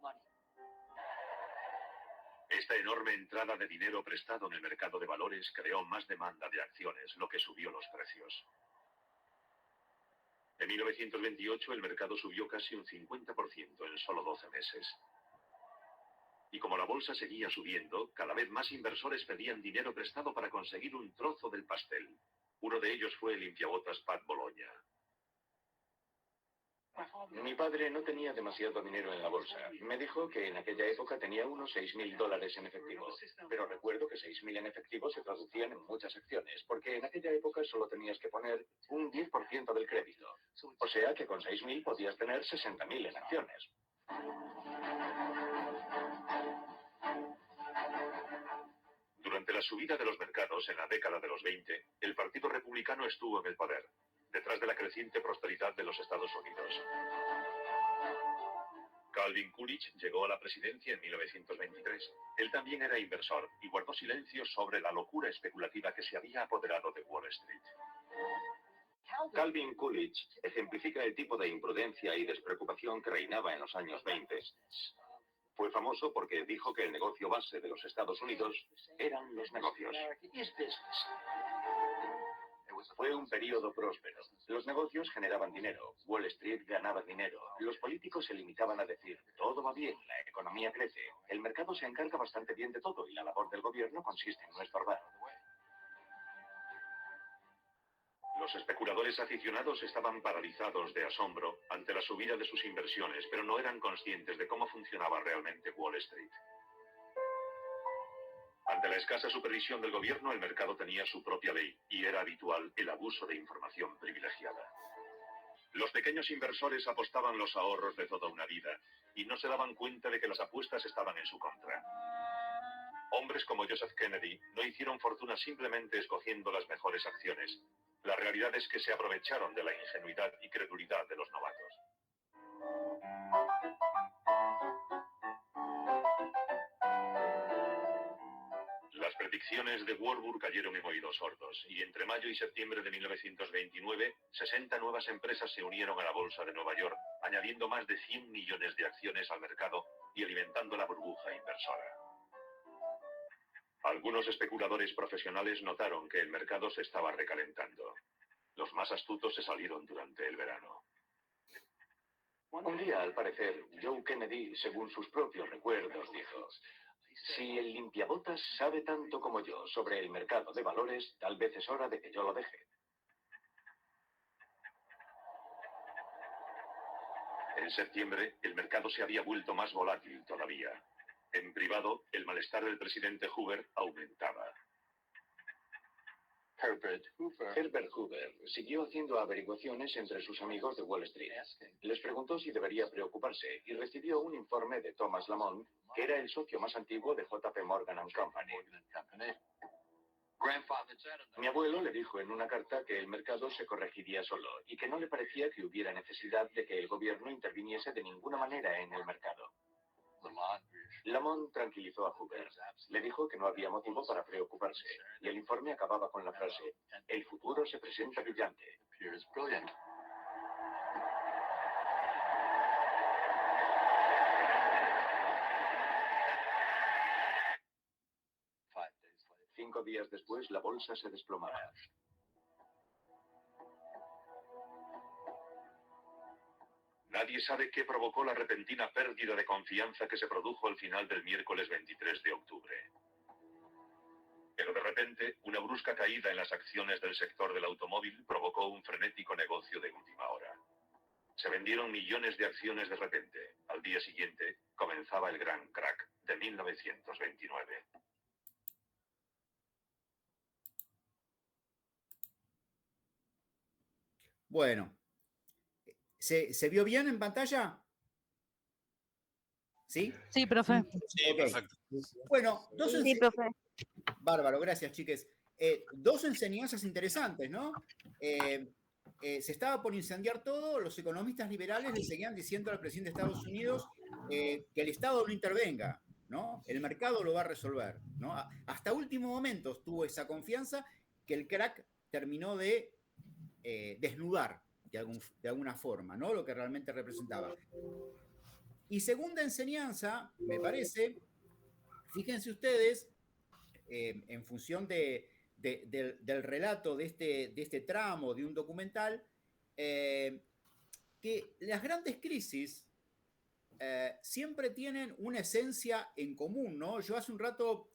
Esta enorme entrada de dinero prestado en el mercado de valores creó más demanda de acciones, lo que subió los precios. En 1928 el mercado subió casi un 50% en solo 12 meses. Y como la bolsa seguía subiendo, cada vez más inversores pedían dinero prestado para conseguir un trozo del pastel. Uno de ellos fue el limpiabotas Pat Bologna. Mi padre no tenía demasiado dinero en la bolsa. Me dijo que en aquella época tenía unos $6.000 en efectivo. Pero recuerdo que 6.000 en efectivo se traducían en muchas acciones, porque en aquella época solo tenías que poner un 10% del crédito. O sea que con 6.000 podías tener 60.000 en acciones. Durante la subida de los mercados en la década de los 20, el Partido Republicano estuvo en el poder, detrás de la creciente prosperidad de los Estados Unidos. Calvin Coolidge llegó a la presidencia en 1923. Él también era inversor y guardó silencio sobre la locura especulativa que se había apoderado de Wall Street. Calvin Coolidge ejemplifica el tipo de imprudencia y despreocupación que reinaba en los años 20. Fue famoso porque dijo que el negocio base de los Estados Unidos eran los negocios. Fue un periodo próspero. Los negocios generaban dinero, Wall Street ganaba dinero. Los políticos se limitaban a decir, todo va bien, la economía crece, el mercado se encarga bastante bien de todo y la labor del gobierno consiste en no estorbar. Los especuladores aficionados estaban paralizados de asombro ante la subida de sus inversiones, pero no eran conscientes de cómo funcionaba realmente Wall Street. Ante la escasa supervisión del gobierno, el mercado tenía su propia ley y era habitual el abuso de información privilegiada. Los pequeños inversores apostaban los ahorros de toda una vida y no se daban cuenta de que las apuestas estaban en su contra. Hombres como Joseph Kennedy no hicieron fortuna simplemente escogiendo las mejores acciones. La realidad es que se aprovecharon de la ingenuidad y credulidad de los novatos. Las predicciones de Warburg cayeron en oídos sordos, y entre mayo y septiembre de 1929, 60 nuevas empresas se unieron a la Bolsa de Nueva York, añadiendo más de 100 millones de acciones al mercado y alimentando la burbuja inversora. Algunos especuladores profesionales notaron que el mercado se estaba recalentando. Los más astutos se salieron durante el verano. Un día, al parecer, Joe Kennedy, según sus propios recuerdos, dijo: si el limpiabotas sabe tanto como yo sobre el mercado de valores, tal vez es hora de que yo lo deje. En septiembre, el mercado se había vuelto más volátil todavía. En privado, el malestar del presidente Hoover aumentaba. Herbert Hoover siguió haciendo averiguaciones entre sus amigos de Wall Street. Les preguntó si debería preocuparse y recibió un informe de Thomas Lamont, que era el socio más antiguo de JP Morgan & Company. Mi abuelo le dijo en una carta que el mercado se corregiría solo y que no le parecía que hubiera necesidad de que el gobierno interviniese de ninguna manera en el mercado. Lamont tranquilizó a Hoover. Le dijo que no había motivo para preocuparse y el informe acababa con la frase: el futuro se presenta brillante. Cinco días después, la bolsa se desplomaba. Nadie sabe qué provocó la repentina pérdida de confianza que se produjo al final del miércoles 23 de octubre. Pero de repente, una brusca caída en las acciones del sector del automóvil provocó un frenético negocio de última hora. Se vendieron millones de acciones de repente. Al día siguiente, comenzaba el gran crack de 1929. Bueno, ¿se vio bien en pantalla? ¿Sí? Sí, profe. Sí, Ok. perfecto. Bueno, Sí, profe. Bárbaro, gracias, chiques. Dos enseñanzas interesantes, ¿no? Se estaba por incendiar todo, los economistas liberales le seguían diciendo al presidente de Estados Unidos que el Estado no intervenga, ¿no? El mercado lo va a resolver, ¿no? Hasta último momento tuvo esa confianza que el crack terminó de desnudar de alguna forma, ¿no? Lo que realmente representaba. Y segunda enseñanza, me parece, fíjense ustedes, en función del relato de este tramo, de un documental, que las grandes crisis siempre tienen una esencia en común, ¿no? Yo hace un rato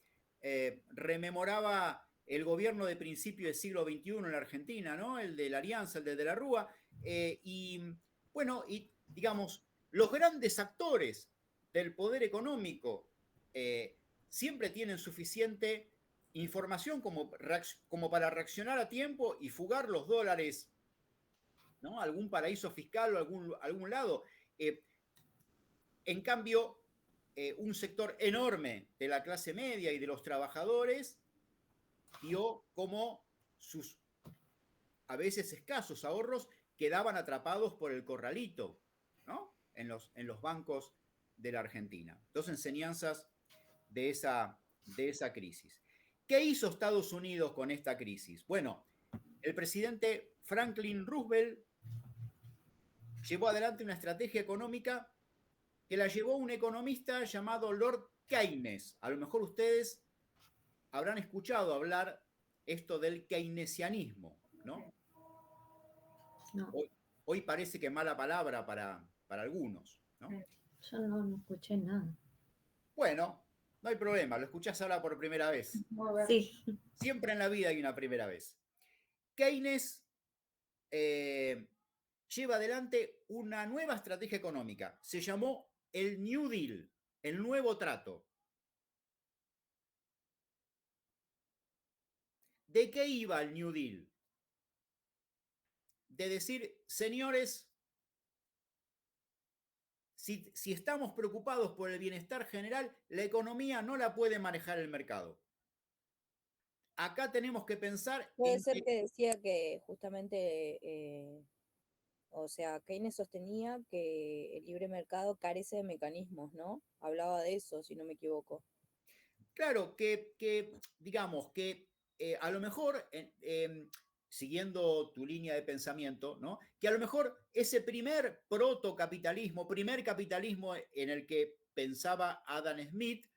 rememoraba el gobierno de principio del siglo XXI en la Argentina, ¿no? El de la Alianza, el de la Rúa, y bueno, y digamos, los grandes actores del poder económico siempre tienen suficiente información como para reaccionar a tiempo y fugar los dólares, ¿no? A algún paraíso fiscal o algún lado. En cambio, un sector enorme de la clase media y de los trabajadores vio cómo sus a veces escasos ahorros quedaban atrapados por el corralito, ¿no? En los bancos de la Argentina. Dos enseñanzas de esa crisis. ¿Qué hizo Estados Unidos con esta crisis? Bueno, el presidente Franklin Roosevelt llevó adelante una estrategia económica que la llevó un economista llamado Lord Keynes. A lo mejor ustedes habrán escuchado hablar esto del keynesianismo, ¿no? No. Hoy parece que mala palabra para algunos, ¿no? Yo no escuché nada. Bueno, no hay problema, lo escuchás ahora por primera vez. Sí. Siempre en la vida hay una primera vez. Keynes lleva adelante una nueva estrategia económica. Se llamó el New Deal, el nuevo trato. ¿De qué iba el New Deal? De decir, señores, si estamos preocupados por el bienestar general, la economía no la puede manejar el mercado. Acá tenemos que pensar... Puede ser que decía que justamente, o sea, Keynes sostenía que el libre mercado carece de mecanismos, ¿no? Hablaba de eso, si no me equivoco. Claro, que digamos, que a lo mejor, siguiendo tu línea de pensamiento, ¿no? Que a lo mejor ese primer protocapitalismo, primer capitalismo en el que pensaba Adam Smith,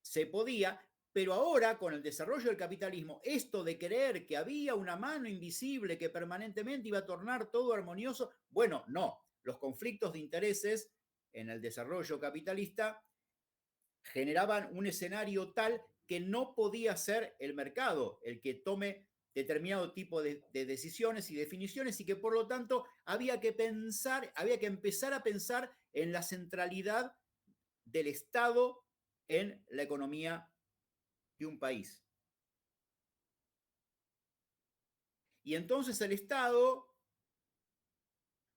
se podía, pero ahora con el desarrollo del capitalismo, esto de creer que había una mano invisible que permanentemente iba a tornar todo armonioso, bueno, no, los conflictos de intereses en el desarrollo capitalista generaban un escenario tal que no podía ser el mercado el que tome determinado tipo de decisiones y definiciones, y que por lo tanto había que empezar a pensar en la centralidad del Estado en la economía de un país. Y entonces el Estado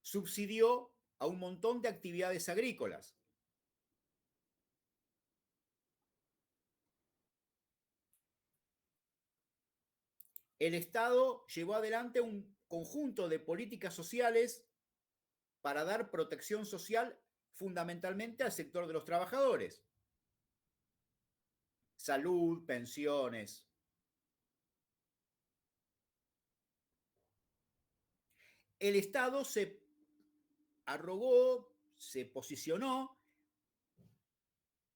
subsidió a un montón de actividades agrícolas. El Estado llevó adelante un conjunto de políticas sociales para dar protección social fundamentalmente al sector de los trabajadores. Salud, pensiones. El Estado se arrogó, se posicionó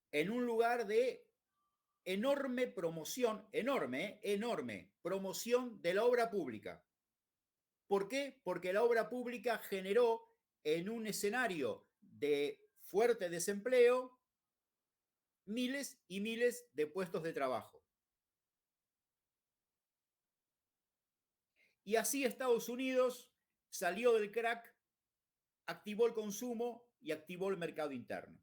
en un lugar de enorme promoción, enorme promoción de la obra pública. ¿Por qué? Porque la obra pública generó en un escenario de fuerte desempleo miles y miles de puestos de trabajo. Y así Estados Unidos salió del crack, activó el consumo y activó el mercado interno.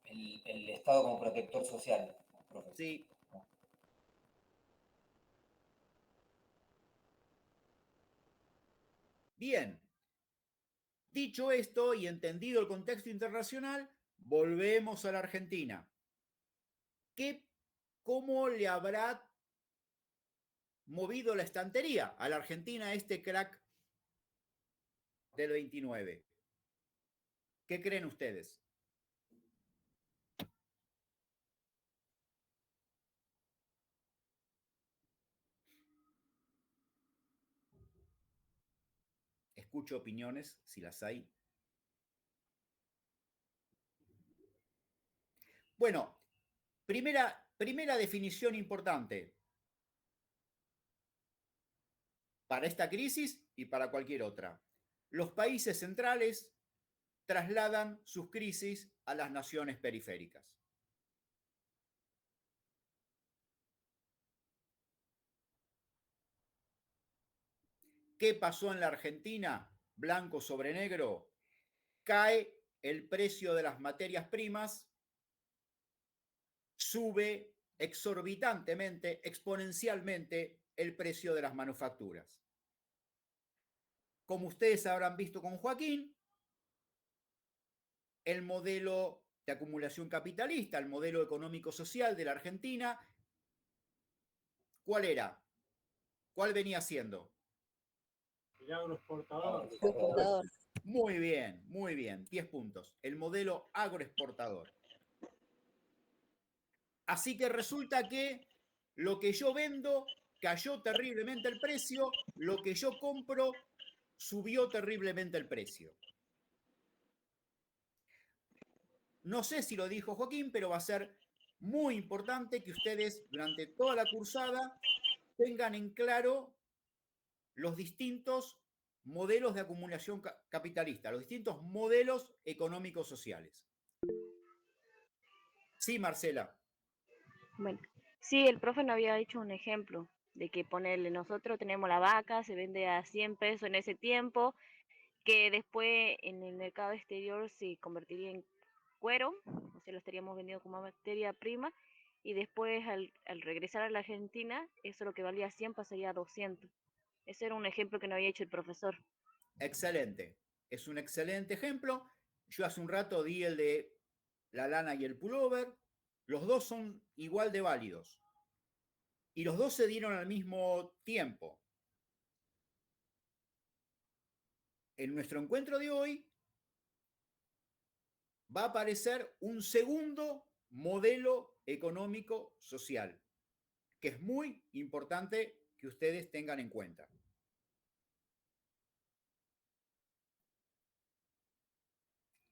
El Estado como protector social, profesor. Sí. Bien. Dicho esto y entendido el contexto internacional, volvemos a la Argentina. ¿Cómo le habrá movido la estantería a la Argentina este crack del 29? ¿Qué creen ustedes? Escucho opiniones, si las hay. Bueno, primera definición importante para esta crisis y para cualquier otra. Los países centrales trasladan sus crisis a las naciones periféricas. ¿Qué pasó en la Argentina? Blanco sobre negro. Cae el precio de las materias primas, sube exorbitantemente, exponencialmente el precio de las manufacturas. Como ustedes habrán visto con Joaquín, el modelo de acumulación capitalista, el modelo económico-social de la Argentina, ¿cuál era? ¿Cuál venía siendo? El agroexportador. Muy bien, 10 puntos. El modelo agroexportador. Así que resulta que lo que yo vendo cayó terriblemente el precio, lo que yo compro subió terriblemente el precio. No sé si lo dijo Joaquín, pero va a ser muy importante que ustedes durante toda la cursada tengan en claro los distintos modelos de acumulación capitalista, los distintos modelos económicos sociales. Sí, Marcela. Bueno, sí, el profe nos había hecho un ejemplo de que ponerle, nosotros tenemos la vaca, se vende a 100 pesos en ese tiempo, que después en el mercado exterior se convertiría en cuero, o sea, lo estaríamos vendiendo como materia prima, y después al regresar a la Argentina, eso lo que valía 100 pasaría a 200. Ese era un ejemplo que nos había hecho el profesor. Excelente, es un excelente ejemplo. Yo hace un rato di el de la lana y el pullover. Los dos son igual de válidos. Y los dos se dieron al mismo tiempo. En nuestro encuentro de hoy va a aparecer un segundo modelo económico social, que es muy importante que ustedes tengan en cuenta.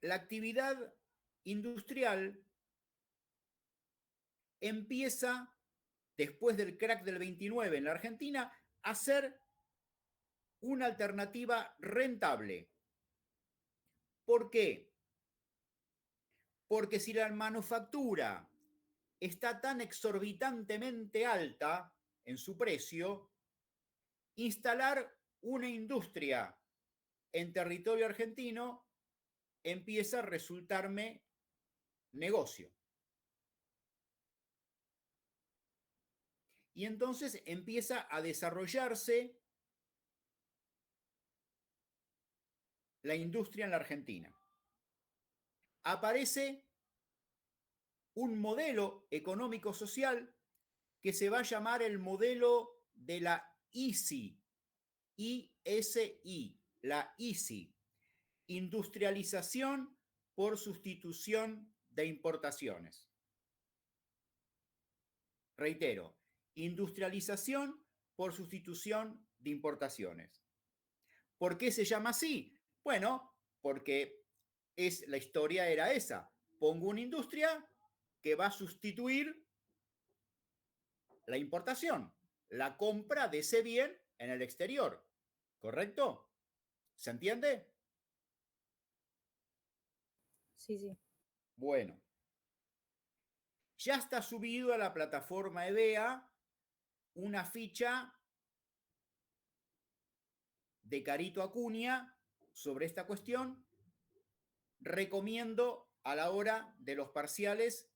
La actividad industrial empieza, después del crack del 29 en la Argentina, a ser una alternativa rentable. ¿Por qué? Porque si la manufactura está tan exorbitantemente alta en su precio, instalar una industria en territorio argentino empieza a resultarme negocio. y entonces empieza a desarrollarse la industria en la Argentina. Aparece un modelo económico-social que se va a llamar el modelo de la ISI, ISI, la ISI, industrialización por sustitución de importaciones. Reitero, industrialización por sustitución de importaciones. ¿Por qué se llama así? Bueno, porque la historia era esa. Pongo una industria que va a sustituir la importación, la compra de ese bien en el exterior. ¿Correcto? ¿Se entiende? Sí, sí. Bueno. Ya está subido a la plataforma EBEA una ficha de Carito Acuña sobre esta cuestión. Recomiendo a la hora de los parciales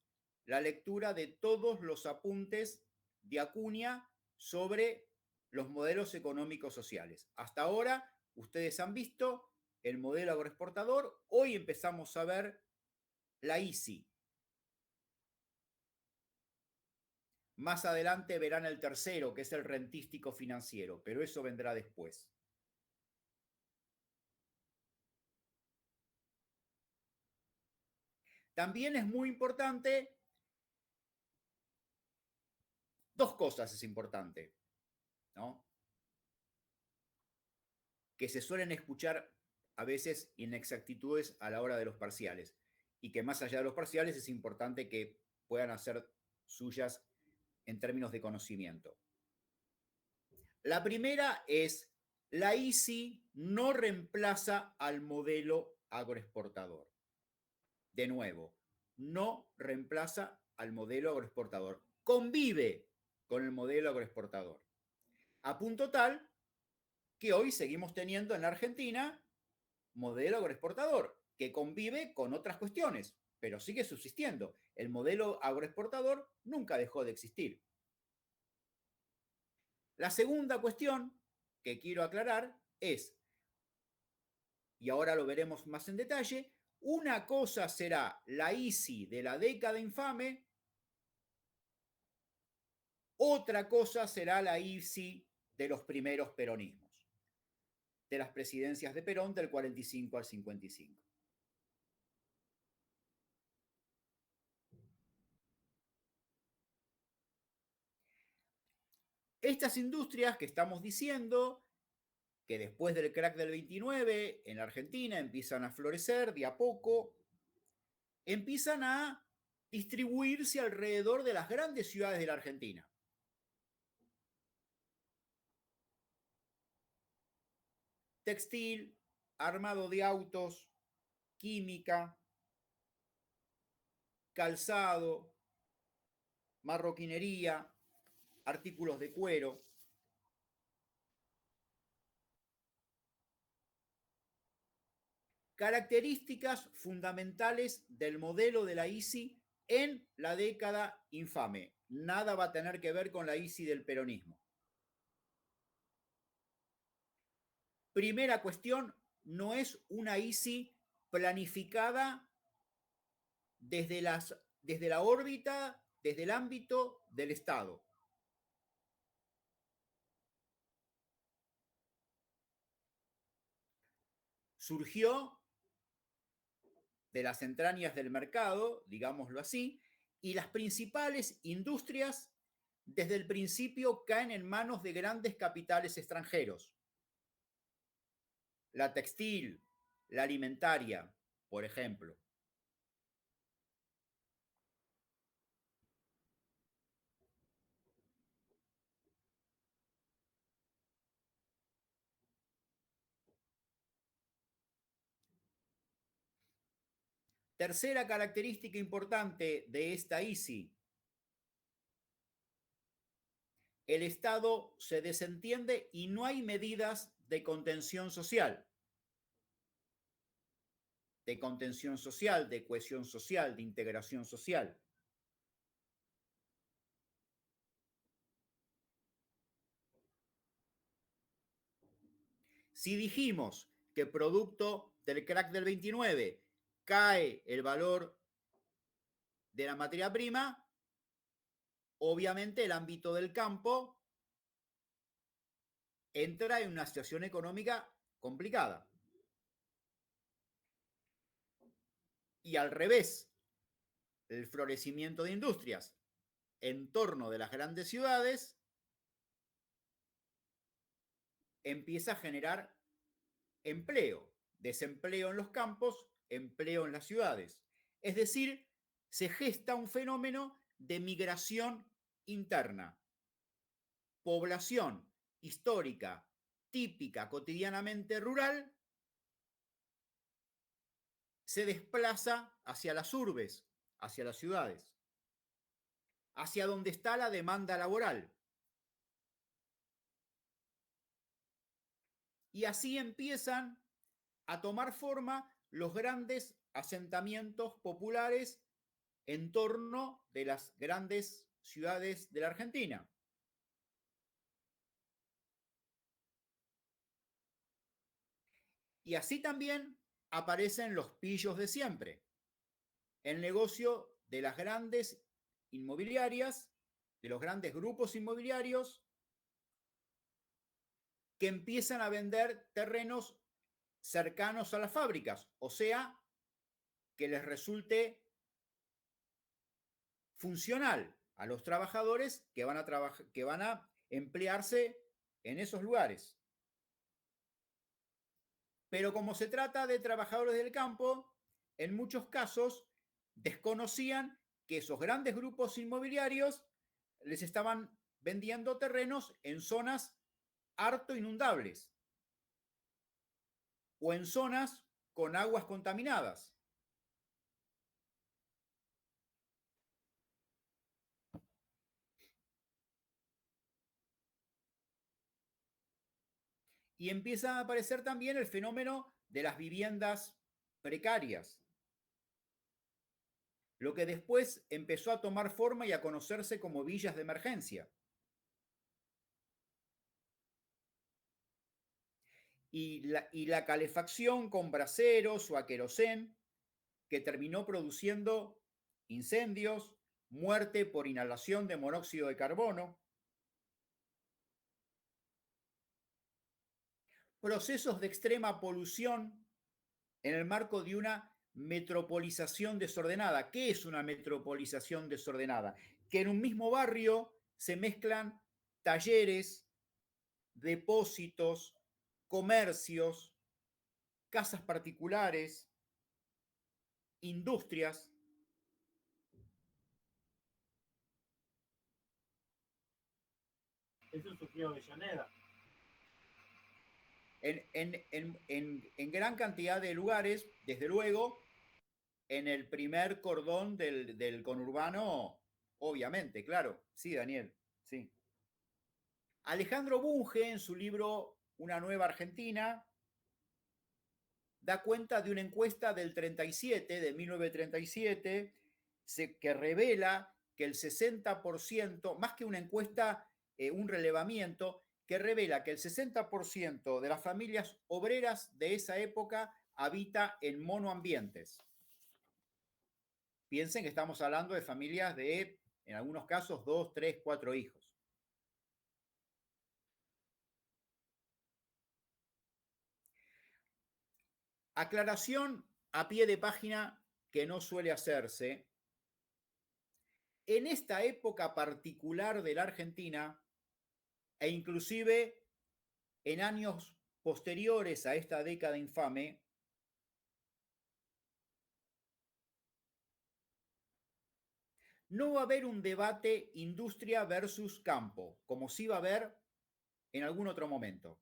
la lectura de todos los apuntes de Acuña sobre los modelos económicos sociales. Hasta ahora ustedes han visto el modelo agroexportador. Hoy empezamos a ver la ISI. Más adelante verán el tercero, que es el rentístico financiero, pero eso vendrá después. También es muy importante, dos cosas es importante, ¿no? Que se suelen escuchar a veces inexactitudes a la hora de los parciales, y que más allá de los parciales es importante que puedan hacer suyas en términos de conocimiento. La primera es, la ISI no reemplaza al modelo agroexportador. De nuevo, no reemplaza al modelo agroexportador. Convive con el modelo agroexportador. A punto tal que hoy seguimos teniendo en la Argentina modelo agroexportador, que convive con otras cuestiones, pero sigue subsistiendo. El modelo agroexportador nunca dejó de existir. La segunda cuestión que quiero aclarar es, y ahora lo veremos más en detalle, una cosa será la ISI de la década infame, otra cosa será la ISI de los primeros peronismos, de las presidencias de Perón del 45 al 55. Estas industrias que estamos diciendo, que después del crack del 29 en la Argentina empiezan a florecer de a poco, empiezan a distribuirse alrededor de las grandes ciudades de la Argentina. Textil, armado de autos, química, calzado, marroquinería, artículos de cuero. Características fundamentales del modelo de la ISI en la década infame. Nada va a tener que ver con la ISI del peronismo. Primera cuestión, no es una ISI planificada desde la órbita, desde el ámbito del Estado. Surgió de las entrañas del mercado, digámoslo así, y las principales industrias desde el principio caen en manos de grandes capitales extranjeros. La textil, la alimentaria, por ejemplo. Tercera característica importante de esta ISI. El Estado se desentiende y no hay medidas de contención social. De contención social, de cohesión social, de integración social. Si dijimos que producto del crack del 29 cae el valor de la materia prima, obviamente el ámbito del campo entra en una situación económica complicada. Y al revés, el florecimiento de industrias en torno de las grandes ciudades empieza a generar empleo, desempleo en los campos, empleo en las ciudades. Es decir, se gesta un fenómeno de migración interna. Población histórica, típica, cotidianamente rural, se desplaza hacia las urbes, hacia las ciudades, hacia donde está la demanda laboral. Y así empiezan a tomar forma los grandes asentamientos populares en torno de las grandes ciudades de la Argentina. Y así también aparecen los pillos de siempre. El negocio de las grandes inmobiliarias, de los grandes grupos inmobiliarios que empiezan a vender terrenos cercanos a las fábricas, o sea, que les resulte funcional a los trabajadores que van a emplearse en esos lugares. Pero como se trata de trabajadores del campo, en muchos casos desconocían que esos grandes grupos inmobiliarios les estaban vendiendo terrenos en zonas harto inundables o en zonas con aguas contaminadas. Y empieza a aparecer también el fenómeno de las viviendas precarias, lo que después empezó a tomar forma y a conocerse como villas de emergencia. Y la calefacción con braseros o a querosén, que terminó produciendo incendios, muerte por inhalación de monóxido de carbono, procesos de extrema polución en el marco de una metropolización desordenada. ¿Qué es una metropolización desordenada? Que en un mismo barrio se mezclan talleres, depósitos, comercios, casas particulares, industrias. Eso sufrió Avellaneda. En gran cantidad de lugares, desde luego, en el primer cordón del conurbano, obviamente, claro. Sí, Daniel, sí. Alejandro Bunge, en su libro Una nueva Argentina, da cuenta de una encuesta del 37, de 1937, que revela que el 60%, más que una encuesta, un relevamiento, que revela que el 60% de las familias obreras de esa época habita en monoambientes. Piensen que estamos hablando de familias de, en algunos casos, 2, 3, 4 hijos. Aclaración a pie de página que no suele hacerse. En esta época particular de la Argentina, e inclusive en años posteriores a esta década infame, no va a haber un debate industria versus campo, como sí va a haber en algún otro momento.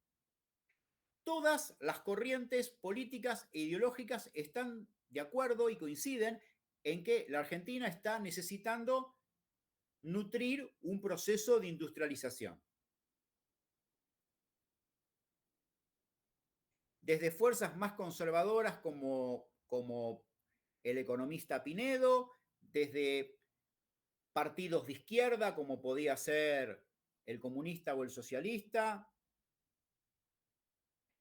Todas las corrientes políticas e ideológicas están de acuerdo y coinciden en que la Argentina está necesitando nutrir un proceso de industrialización. Desde fuerzas más conservadoras como el economista Pinedo, desde partidos de izquierda como podía ser el comunista o el socialista,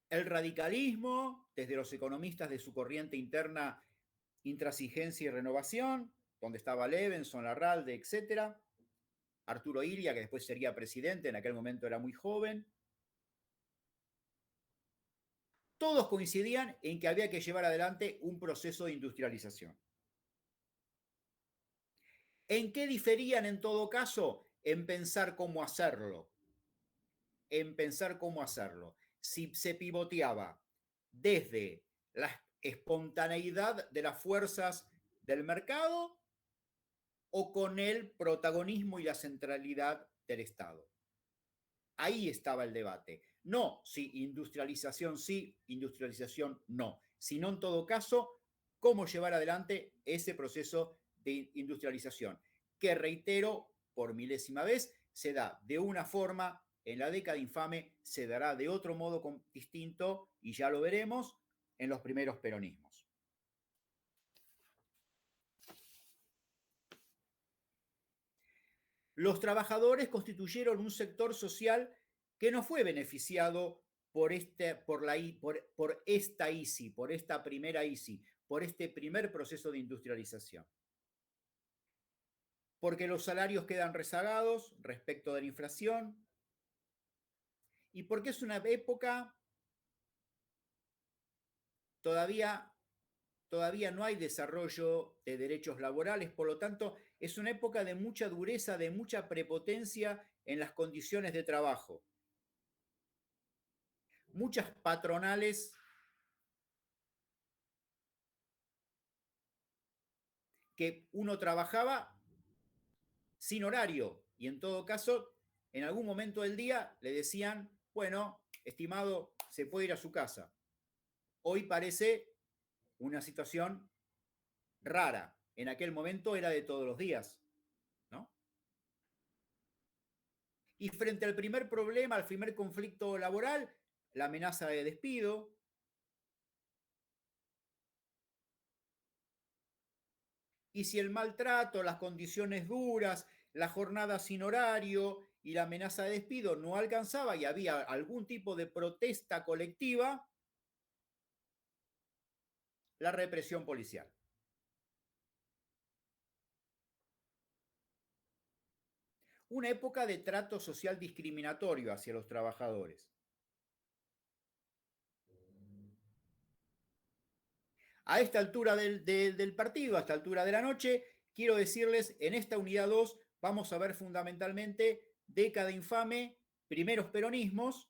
El radicalismo, desde los economistas de su corriente interna, Intransigencia y Renovación, donde estaba Levenson, Larralde, etc. Arturo Illia, que después sería presidente, en aquel momento era muy joven. Todos coincidían en que había que llevar adelante un proceso de industrialización. ¿En qué diferían en todo caso? En pensar cómo hacerlo. En pensar cómo hacerlo. Si se pivoteaba desde la espontaneidad de las fuerzas del mercado o con el protagonismo y la centralidad del Estado. Ahí estaba el debate. No si industrialización sí, industrialización no, sino en todo caso cómo llevar adelante ese proceso de industrialización, que reitero por milésima vez, se da de una forma, en la década infame se dará de otro modo distinto, y ya lo veremos, en los primeros peronismos. Los trabajadores constituyeron un sector social que no fue beneficiado por esta ICI, por esta primera ICI, por este primer proceso de industrialización. Porque los salarios quedan rezagados respecto de la inflación y porque es una época todavía no hay desarrollo de derechos laborales, por lo tanto, es una época de mucha dureza, de mucha prepotencia en las condiciones de trabajo. Muchas patronales que uno trabajaba sin horario y en todo caso, en algún momento del día le decían, bueno, estimado, se puede ir a su casa. Hoy parece una situación rara. En aquel momento era de todos los días, ¿no? Y frente al primer problema, al primer conflicto laboral, la amenaza de despido. Y si el maltrato, las condiciones duras, la jornada sin horario y la amenaza de despido no alcanzaba y había algún tipo de protesta colectiva, la represión policial. Una época de trato social discriminatorio hacia los trabajadores. A esta altura del partido, a esta altura de la noche, quiero decirles, en esta unidad 2 vamos a ver fundamentalmente década infame, primeros peronismos,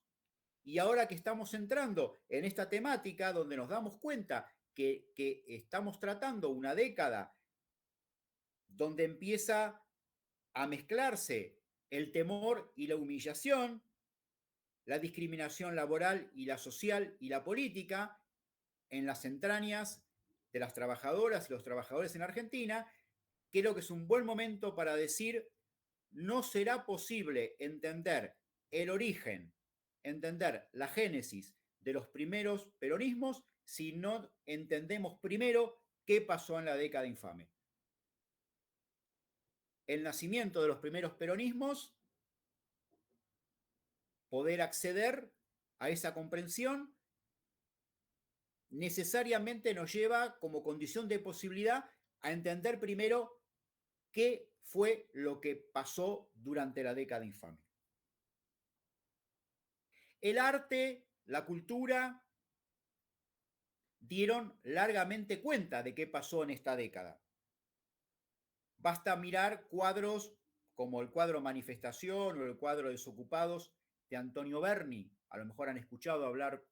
y ahora que estamos entrando en esta temática donde nos damos cuenta que estamos tratando una década donde empieza a mezclarse el temor y la humillación, la discriminación laboral y la social y la política en las entrañas de las trabajadoras y los trabajadores en Argentina, creo que es un buen momento para decir, no será posible entender el origen, entender la génesis de los primeros peronismos si no entendemos primero qué pasó en la década infame. El nacimiento de los primeros peronismos, poder acceder a esa comprensión, necesariamente nos lleva como condición de posibilidad a entender primero qué fue lo que pasó durante la década infame. El arte, la cultura, dieron largamente cuenta de qué pasó en esta década. Basta mirar cuadros como el cuadro Manifestación o el cuadro Desocupados de Antonio Berni. A lo mejor han escuchado hablar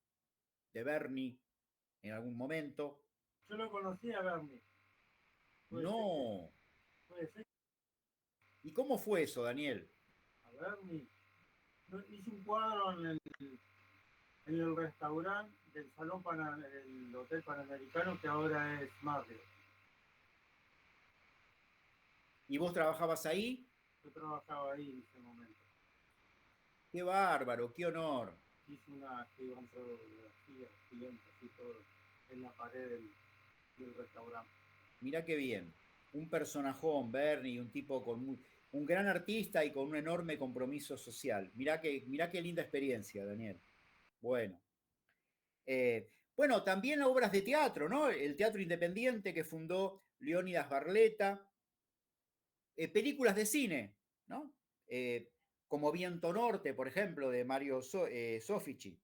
de Berni en algún momento. Yo lo conocí a Berni. No. Puede ser. ¿Y cómo fue eso, Daniel? A Berni. Hice un cuadro en el restaurante del Salón del Hotel Panamericano, que ahora es Marriott. ¿Y vos trabajabas ahí? Yo trabajaba ahí en ese momento. ¡Qué bárbaro! ¡Qué honor! Hice una fotografía gigante, así todo, en la pared del restaurante. Mirá qué bien. Un personajón, Berni, un tipo con un gran artista y con un enorme compromiso social. Mirá qué linda experiencia, Daniel. Bueno. Bueno, también obras de teatro, ¿no? El teatro independiente que fundó Leónidas Barletta. Películas de cine, ¿no? Como Viento Norte, por ejemplo, de Mario Soffici.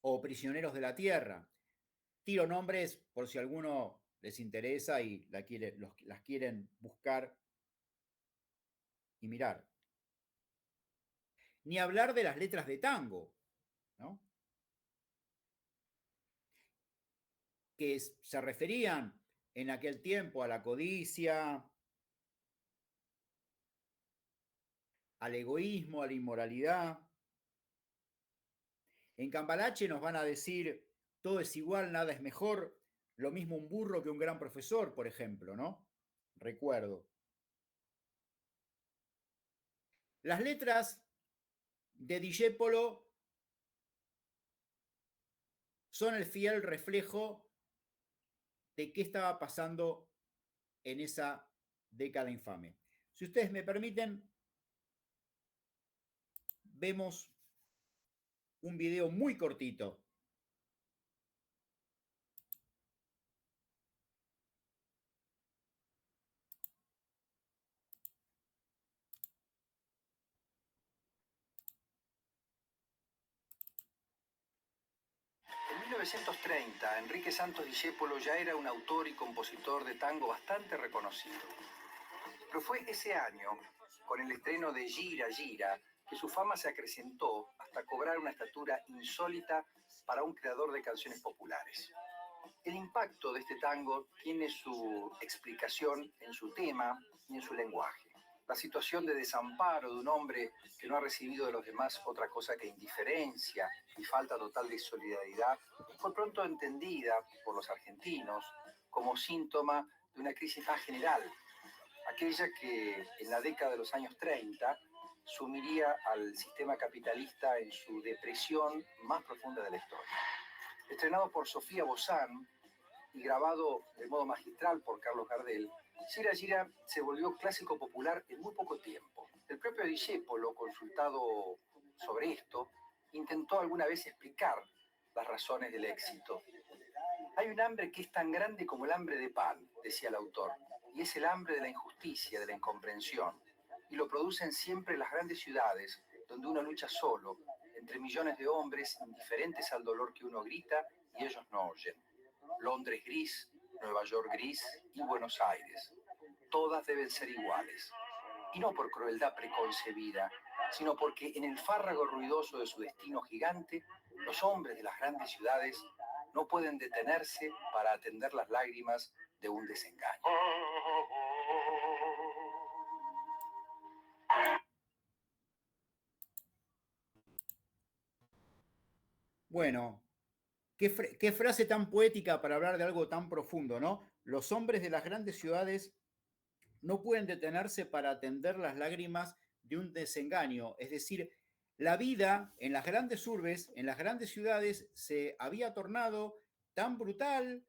O Prisioneros de la Tierra. Tiro nombres por si a alguno les interesa y las quieren buscar y mirar. Ni hablar de las letras de tango, ¿no? Que se referían en aquel tiempo a la codicia, al egoísmo, a la inmoralidad. En Cambalache nos van a decir, todo es igual, nada es mejor, lo mismo un burro que un gran profesor, por ejemplo, ¿no? Recuerdo. Las letras de Discépolo son el fiel reflejo de qué estaba pasando en esa década infame. Si ustedes me permiten, vemos un video muy cortito. En 1930, Enrique Santos Discépolo ya era un autor y compositor de tango bastante reconocido. Pero fue ese año, con el estreno de Gira, Gira, que su fama se acrecentó hasta cobrar una estatura insólita para un creador de canciones populares. El impacto de este tango tiene su explicación en su tema y en su lenguaje. La situación de desamparo de un hombre que no ha recibido de los demás otra cosa que indiferencia y falta total de solidaridad fue pronto entendida por los argentinos como síntoma de una crisis más general, aquella que en la década de los años 30 sumiría al sistema capitalista en su depresión más profunda de la historia. Estrenado por Sofía Bozán y grabado de modo magistral por Carlos Gardel, Gira Gira se volvió clásico popular en muy poco tiempo. El propio Discépolo, consultado sobre esto, intentó alguna vez explicar las razones del éxito. Hay un hambre que es tan grande como el hambre de pan, decía el autor, y es el hambre de la injusticia, de la incomprensión, y lo producen siempre las grandes ciudades, donde uno lucha solo, entre millones de hombres indiferentes al dolor que uno grita y ellos no oyen. Londres gris, Nueva York gris y Buenos Aires. Todas deben ser iguales. Y no por crueldad preconcebida, sino porque en el fárrago ruidoso de su destino gigante, los hombres de las grandes ciudades no pueden detenerse para atender las lágrimas de un desengaño. Bueno, qué frase tan poética para hablar de algo tan profundo, ¿no? Los hombres de las grandes ciudades no pueden detenerse para atender las lágrimas de un desengaño. Es decir, la vida en las grandes urbes, en las grandes ciudades, se había tornado tan brutal,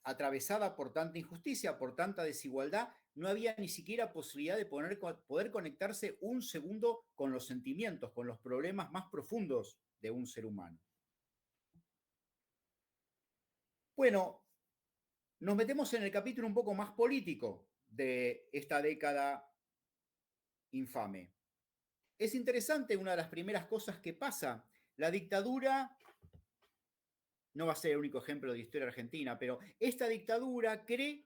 atravesada por tanta injusticia, por tanta desigualdad, no había ni siquiera posibilidad de poder conectarse un segundo con los sentimientos, con los problemas más profundos de un ser humano. Bueno, nos metemos en el capítulo un poco más político de esta década infame. Es interesante, una de las primeras cosas que pasa, la dictadura, no va a ser el único ejemplo de historia argentina, pero esta dictadura cree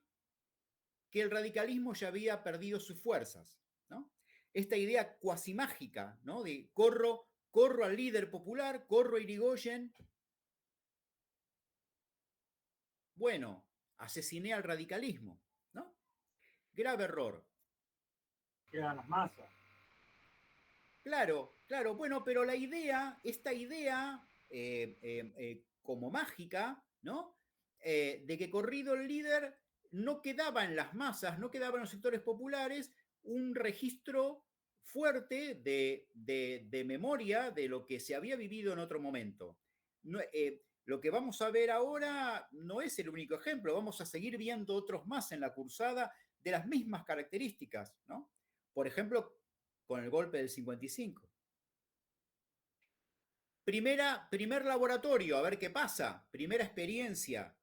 que el radicalismo ya había perdido sus fuerzas, ¿no? Esta idea cuasi mágica, ¿no? De corro al líder popular, corro a Irigoyen. Bueno, asesiné al radicalismo, ¿no? Grave error. Quedan las masas. Claro, bueno, pero esta idea como mágica, ¿no? De que corrido el líder no quedaba en las masas, no quedaba en los sectores populares un registro fuerte de memoria de lo que se había vivido en otro momento. No, lo que vamos a ver ahora no es el único ejemplo, vamos a seguir viendo otros más en la cursada de las mismas características, ¿no? Por ejemplo, con el golpe del 55. Primer laboratorio, a ver qué pasa. Primera experiencia.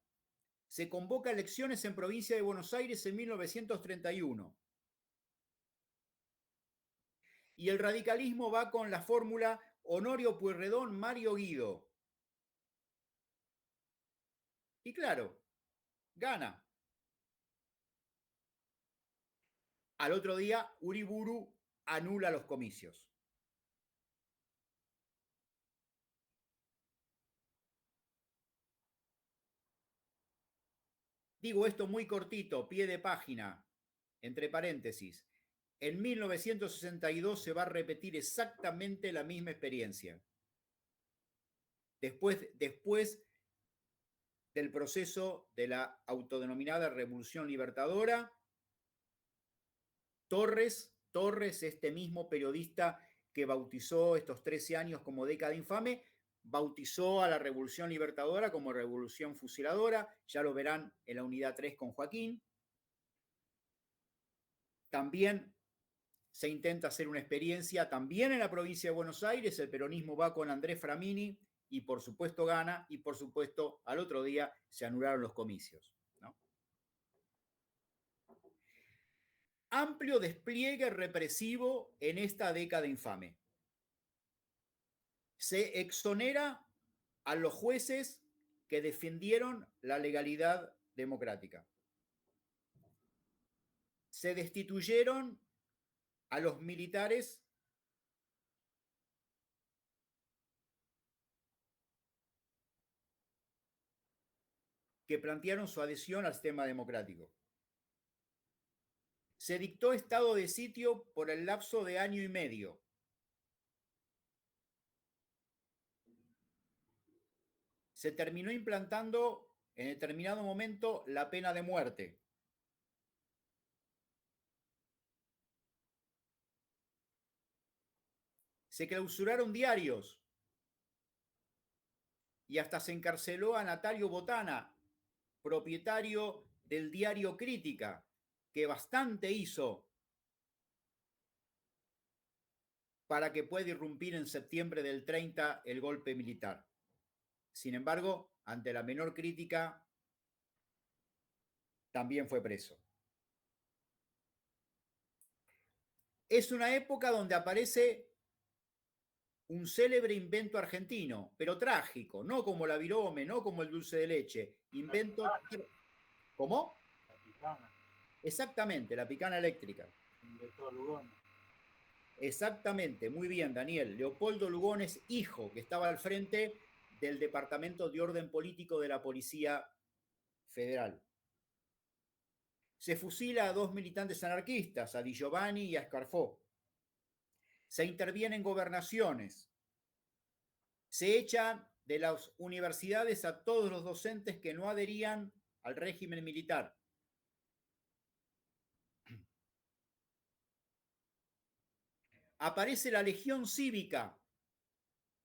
Se convoca elecciones en provincia de Buenos Aires en 1931. Y el radicalismo va con la fórmula Honorio Pueyrredón, Mario Guido. Y claro, gana. Al otro día, Uriburu anula los comicios. Digo esto muy cortito, pie de página, entre paréntesis. En 1962 se va a repetir exactamente la misma experiencia. Después del proceso de la autodenominada Revolución Libertadora, Torres, este mismo periodista que bautizó estos 13 años como década infame, bautizó a la Revolución Libertadora como Revolución Fusiladora, ya lo verán en la unidad 3 con Joaquín. También se intenta hacer una experiencia, también en la provincia de Buenos Aires, el peronismo va con Andrés Framini y por supuesto gana, y por supuesto al otro día se anularon los comicios, ¿no? Amplio despliegue represivo en esta década infame. Se exonera a los jueces que defendieron la legalidad democrática. Se destituyeron a los militares que plantearon su adhesión al sistema democrático. Se dictó estado de sitio por el lapso de año y medio. Se terminó implantando en determinado momento la pena de muerte. Se clausuraron diarios y hasta se encarceló a Natalio Botana, propietario del diario Crítica, que bastante hizo para que pueda irrumpir en septiembre del 30 el golpe militar. Sin embargo, ante la menor crítica, también fue preso. Es una época donde aparece un célebre invento argentino, pero trágico, no como la virome, no como el dulce de leche. Invento... ¿Cómo? La picana. Exactamente, la picana eléctrica. Inventó Lugones. Exactamente, muy bien, Daniel. Leopoldo Lugones, hijo, que estaba al frente del Departamento de Orden Político de la Policía Federal. Se fusila a 2 militantes anarquistas, a Di Giovanni y a Scarfò. Se interviene en gobernaciones. Se echan de las universidades a todos los docentes que no adherían al régimen militar. Aparece la Legión Cívica,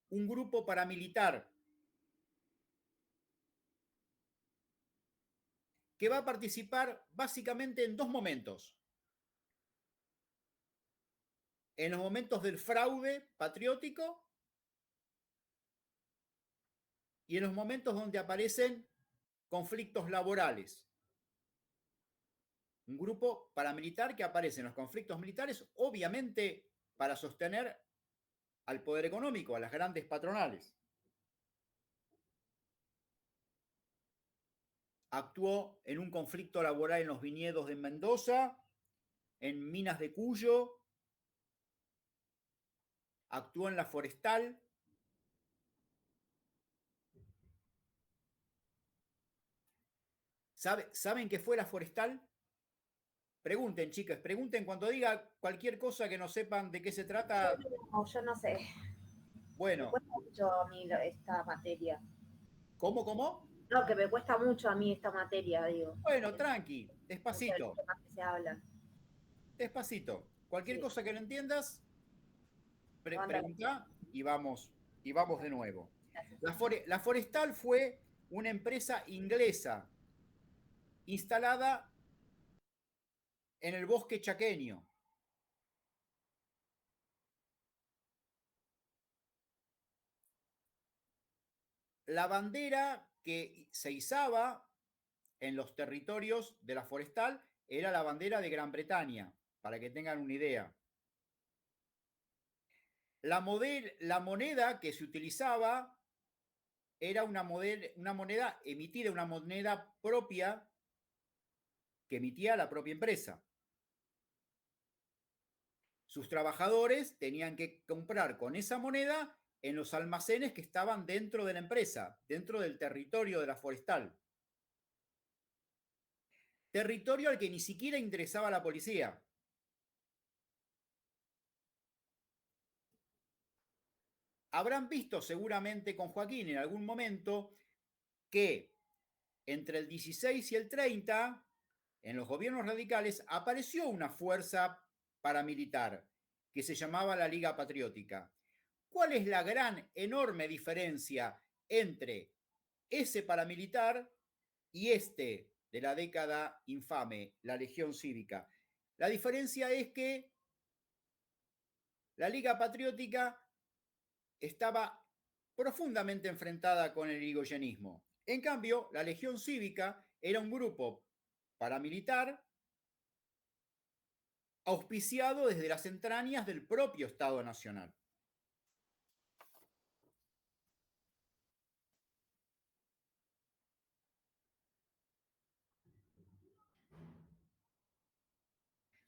un grupo paramilitar que va a participar básicamente en 2 momentos. En los momentos del fraude patriótico y en los momentos donde aparecen conflictos laborales. Un grupo paramilitar que aparece en los conflictos militares, obviamente para sostener al poder económico, a las grandes patronales. Actuó en un conflicto laboral en los viñedos de Mendoza, en Minas de Cuyo, actuó en la Forestal. ¿Saben qué fue la Forestal? Pregunten, chicas, pregunten cuando diga cualquier cosa que no sepan de qué se trata. No, yo no sé. Bueno. Me cuesta mucho a mí esta materia. ¿Cómo? No, que me cuesta mucho a mí esta materia, digo. Bueno, tranqui, despacito. Los temas que se hablan. Despacito. Cualquier Sí. cosa que no entiendas, pregunta y vamos de nuevo. La Forestal fue una empresa inglesa instalada en el bosque chaqueño. la bandera que se izaba en los territorios de la forestal era la bandera de Gran Bretaña, para que tengan una idea. La moneda que se utilizaba era una moneda emitida, una moneda propia que emitía la propia empresa. Sus trabajadores tenían que comprar con esa moneda en los almacenes que estaban dentro de la empresa, dentro del territorio de la forestal. Territorio al que ni siquiera ingresaba la policía. Habrán visto seguramente con Joaquín en algún momento que entre el 16 y el 30, en los gobiernos radicales, apareció una fuerza paramilitar que se llamaba la Liga Patriótica. ¿Cuál es la gran, enorme diferencia entre ese paramilitar y este de la década infame, la Legión Cívica? La diferencia es que la Liga Patriótica estaba profundamente enfrentada con el irigoyenismo. En cambio, la Legión Cívica era un grupo paramilitar auspiciado desde las entrañas del propio Estado Nacional.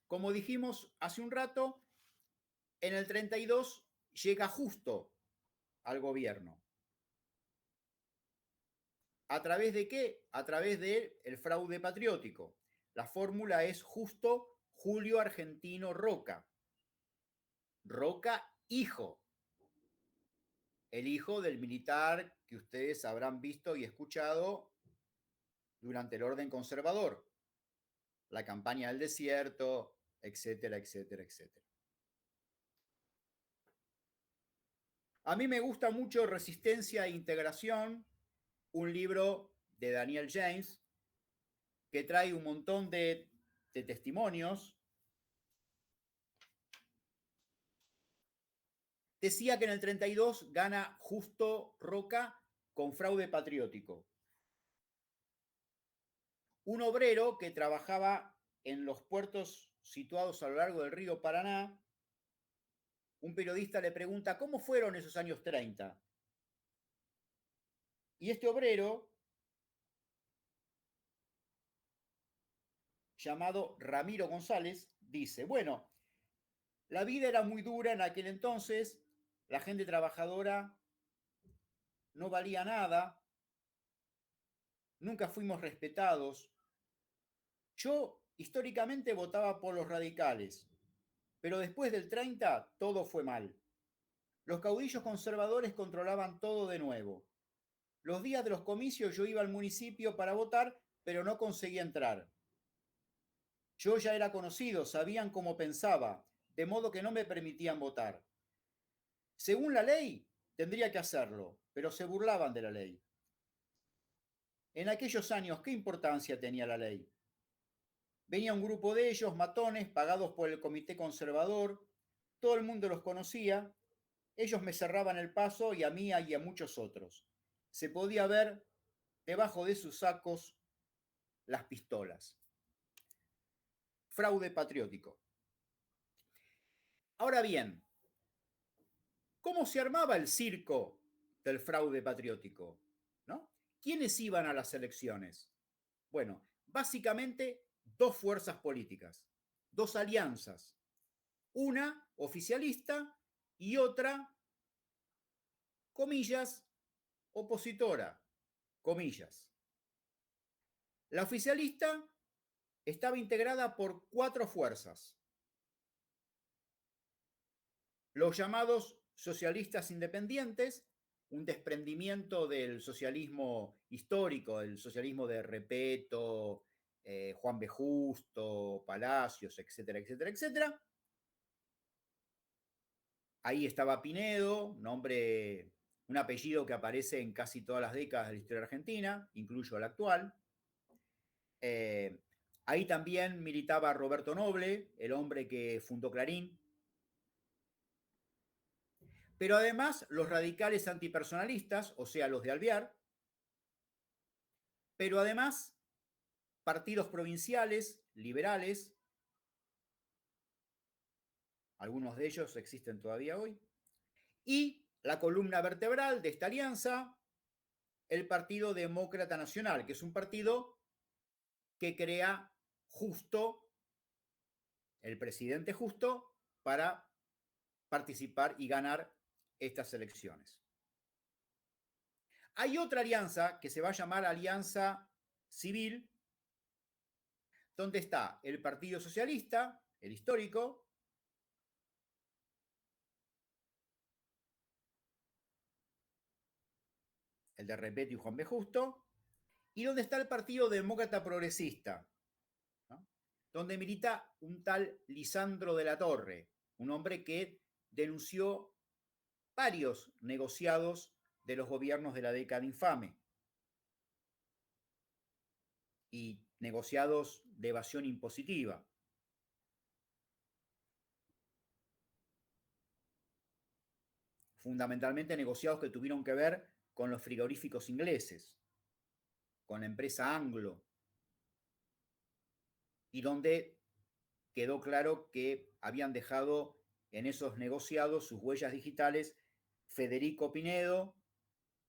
Como dijimos hace un rato, en el 32 llega Justo al gobierno. ¿A través de qué? A través del fraude patriótico. La fórmula es Justo Julio Argentino Roca. Roca, hijo. El hijo del militar que ustedes habrán visto y escuchado durante el orden conservador. La campaña del desierto, etcétera, etcétera, etcétera. A mí me gusta mucho Resistencia e Integración, un libro de Daniel James que trae un montón de testimonios. Decía que en el 32 gana Justo Roca con fraude patriótico. Un obrero que trabajaba en los puertos situados a lo largo del río Paraná, un periodista le pregunta, ¿cómo fueron esos años 30? Y este obrero, llamado Ramiro González, dice, bueno, la vida era muy dura en aquel entonces, la gente trabajadora no valía nada, nunca fuimos respetados. Yo históricamente votaba por los radicales, pero después del 30 todo fue mal. Los caudillos conservadores controlaban todo de nuevo. Los días de los comicios yo iba al municipio para votar, pero no conseguía entrar. Yo ya era conocido, sabían cómo pensaba, de modo que no me permitían votar. Según la ley, tendría que hacerlo, pero se burlaban de la ley. En aquellos años, ¿qué importancia tenía la ley? Venía un grupo de ellos, matones, pagados por el comité conservador, todo el mundo los conocía, ellos me cerraban el paso y a mí y a muchos otros. Se podía ver debajo de sus sacos las pistolas. Fraude patriótico. Ahora bien, ¿cómo se armaba el circo del fraude patriótico? ¿No? ¿Quiénes iban a las elecciones? Bueno, básicamente dos fuerzas políticas, dos alianzas, una oficialista y otra, comillas, opositora, comillas. La oficialista estaba integrada por cuatro fuerzas. Los llamados socialistas independientes, un desprendimiento del socialismo histórico, del socialismo de Repetto, Juan B. Justo, Palacios, etcétera, etcétera, etcétera. Ahí estaba Pinedo, un apellido que aparece en casi todas las décadas de la historia argentina, incluyo la actual. Ahí también militaba Roberto Noble, el hombre que fundó Clarín. pero además los radicales antipersonalistas, o sea, los de Alvear, pero además partidos provinciales, liberales, algunos de ellos existen todavía hoy, y la columna vertebral de esta alianza, el Partido Demócrata Nacional, que es un partido que crea Justo, el presidente Justo, para participar y ganar estas elecciones. Hay otra alianza que se va a llamar Alianza Civil, donde está el Partido Socialista, el histórico, el de Repetto y Juan B. Justo, y donde está el Partido Demócrata Progresista, ¿no? Donde milita un tal Lisandro de la Torre, un hombre que denunció varios negociados de los gobiernos de la década infame y negociados de evasión impositiva. Fundamentalmente negociados que tuvieron que ver con los frigoríficos ingleses, con la empresa Anglo, y donde quedó claro que habían dejado en esos negociados sus huellas digitales Federico Pinedo,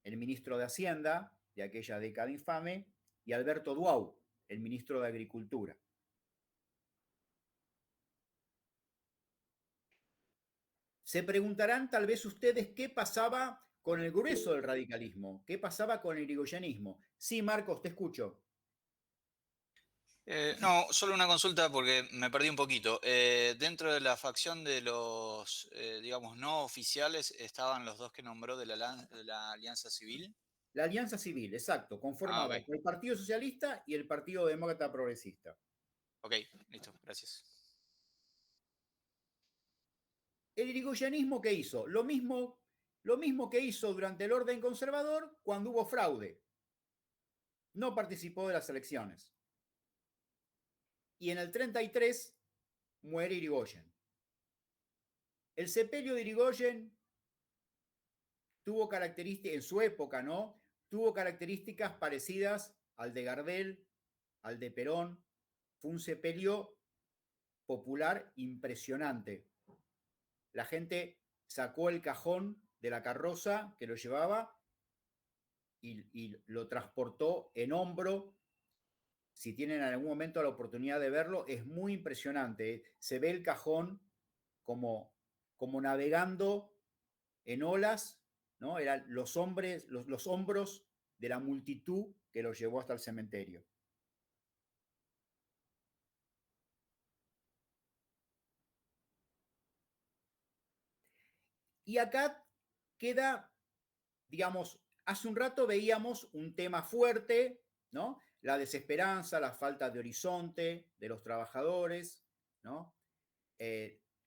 el ministro de Hacienda de aquella década infame, y Alberto Duau, el ministro de Agricultura. Se preguntarán tal vez ustedes qué pasaba con el grueso del radicalismo, qué pasaba con el irigoyenismo. Sí, Marcos, te escucho. No, solo una consulta porque me perdí un poquito. Dentro de la facción de los, digamos, no oficiales, estaban los dos que nombró de la Alianza Civil. La Alianza Civil, exacto, conformada Ok. por el Partido Socialista y el Partido Demócrata Progresista. Ok, listo, gracias. El irigoyenismo, ¿qué hizo? Lo mismo que hizo durante el orden conservador cuando hubo fraude. No participó de las elecciones. Y en el 33 muere Irigoyen. El sepelio de Irigoyen tuvo características, en su época, ¿no? Tuvo características parecidas al de Gardel, al de Perón. Fue un sepelio popular impresionante. La gente sacó el cajón de la carroza que lo llevaba y lo transportó en hombro. Si tienen en algún momento la oportunidad de verlo, es muy impresionante. Se ve el cajón como navegando en olas, ¿no? Eran los hombros de la multitud que lo llevó hasta el cementerio. Y acá queda, digamos, hace un rato veíamos un tema fuerte, ¿no? La desesperanza, la falta de horizonte de los trabajadores, ¿no?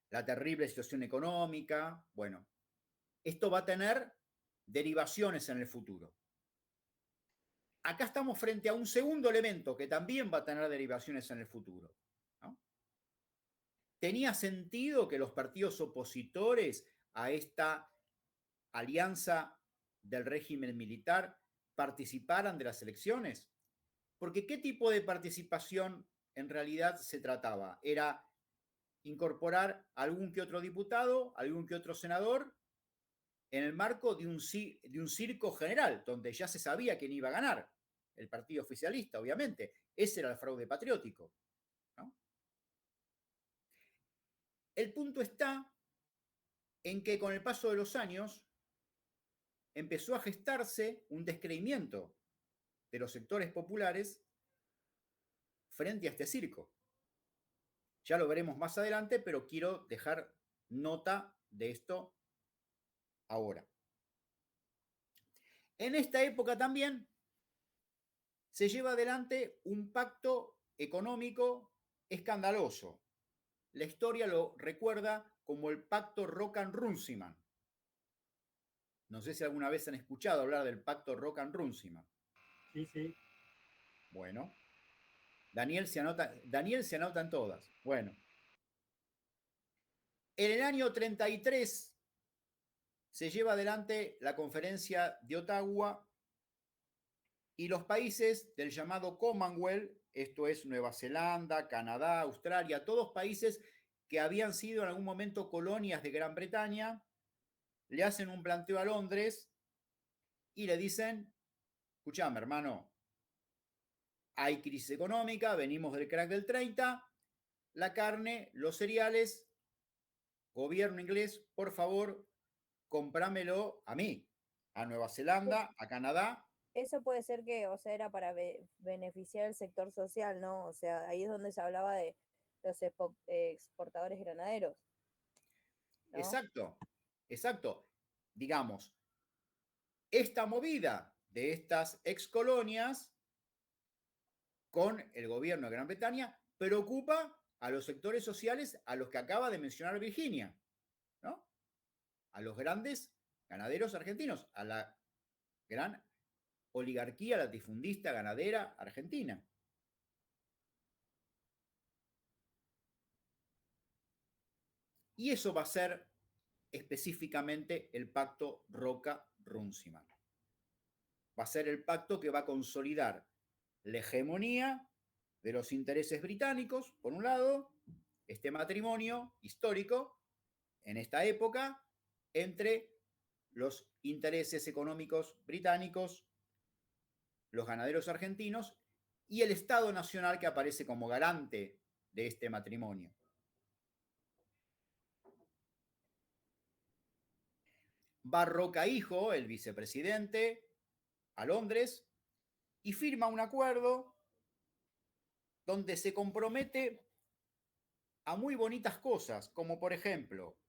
La terrible situación económica. Bueno, esto va a tener derivaciones en el futuro. Acá estamos frente a un segundo elemento que también va a tener derivaciones en el futuro, ¿no? ¿Tenía sentido que los partidos opositores a esta alianza del régimen militar participaran de las elecciones? Porque ¿qué tipo de participación en realidad se trataba? Era incorporar algún que otro diputado, algún que otro senador, en el marco de un circo general, donde ya se sabía quién iba a ganar. El partido oficialista, obviamente. Ese era el fraude patriótico, ¿no? El punto está en que con el paso de los años empezó a gestarse un descreimiento de los sectores populares frente a este circo. Ya lo veremos más adelante, pero quiero dejar nota de esto ahora. En esta época también se lleva adelante un pacto económico escandaloso. La historia lo recuerda como el pacto Rocan-Runciman. No sé si alguna vez han escuchado hablar del pacto Rocan-Runciman. Sí, sí. Bueno, Daniel se anota en todas. Bueno. En el año 33 se lleva adelante la conferencia de Ottawa y los países del llamado Commonwealth, esto es Nueva Zelanda, Canadá, Australia, todos países que habían sido en algún momento colonias de Gran Bretaña, le hacen un planteo a Londres y le dicen, escuchame, hermano, hay crisis económica, venimos del crack del 30, la carne, los cereales, gobierno inglés, por favor, comprámelo a mí, a Nueva Zelanda, a Canadá. Eso puede ser que, o sea, era para beneficiar al sector social, ¿no? O sea, ahí es donde se hablaba de los exportadores granaderos, ¿no? Exacto, exacto. Digamos, esta movida de estas excolonias con el gobierno de Gran Bretaña preocupa a los sectores sociales a los que acaba de mencionar Virginia, ¿no? A los grandes ganaderos argentinos, a la gran oligarquía latifundista ganadera argentina. Y eso va a ser específicamente el pacto Roca-Runciman. Va a ser el pacto que va a consolidar la hegemonía de los intereses británicos, por un lado, este matrimonio histórico en esta época entre los intereses económicos británicos, los ganaderos argentinos y el Estado Nacional que aparece como garante de este matrimonio. Va Roca hijo, el vicepresidente, a Londres y firma un acuerdo donde se compromete a muy bonitas cosas, como por ejemplo,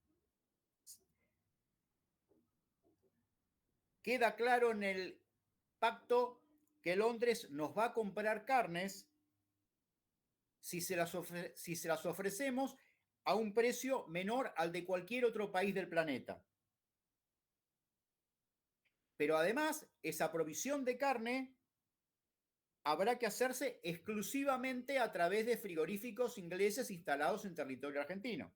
queda claro en el pacto que Londres nos va a comprar carnes si se las ofrecemos a un precio menor al de cualquier otro país del planeta. Pero además, esa provisión de carne habrá que hacerse exclusivamente a través de frigoríficos ingleses instalados en territorio argentino.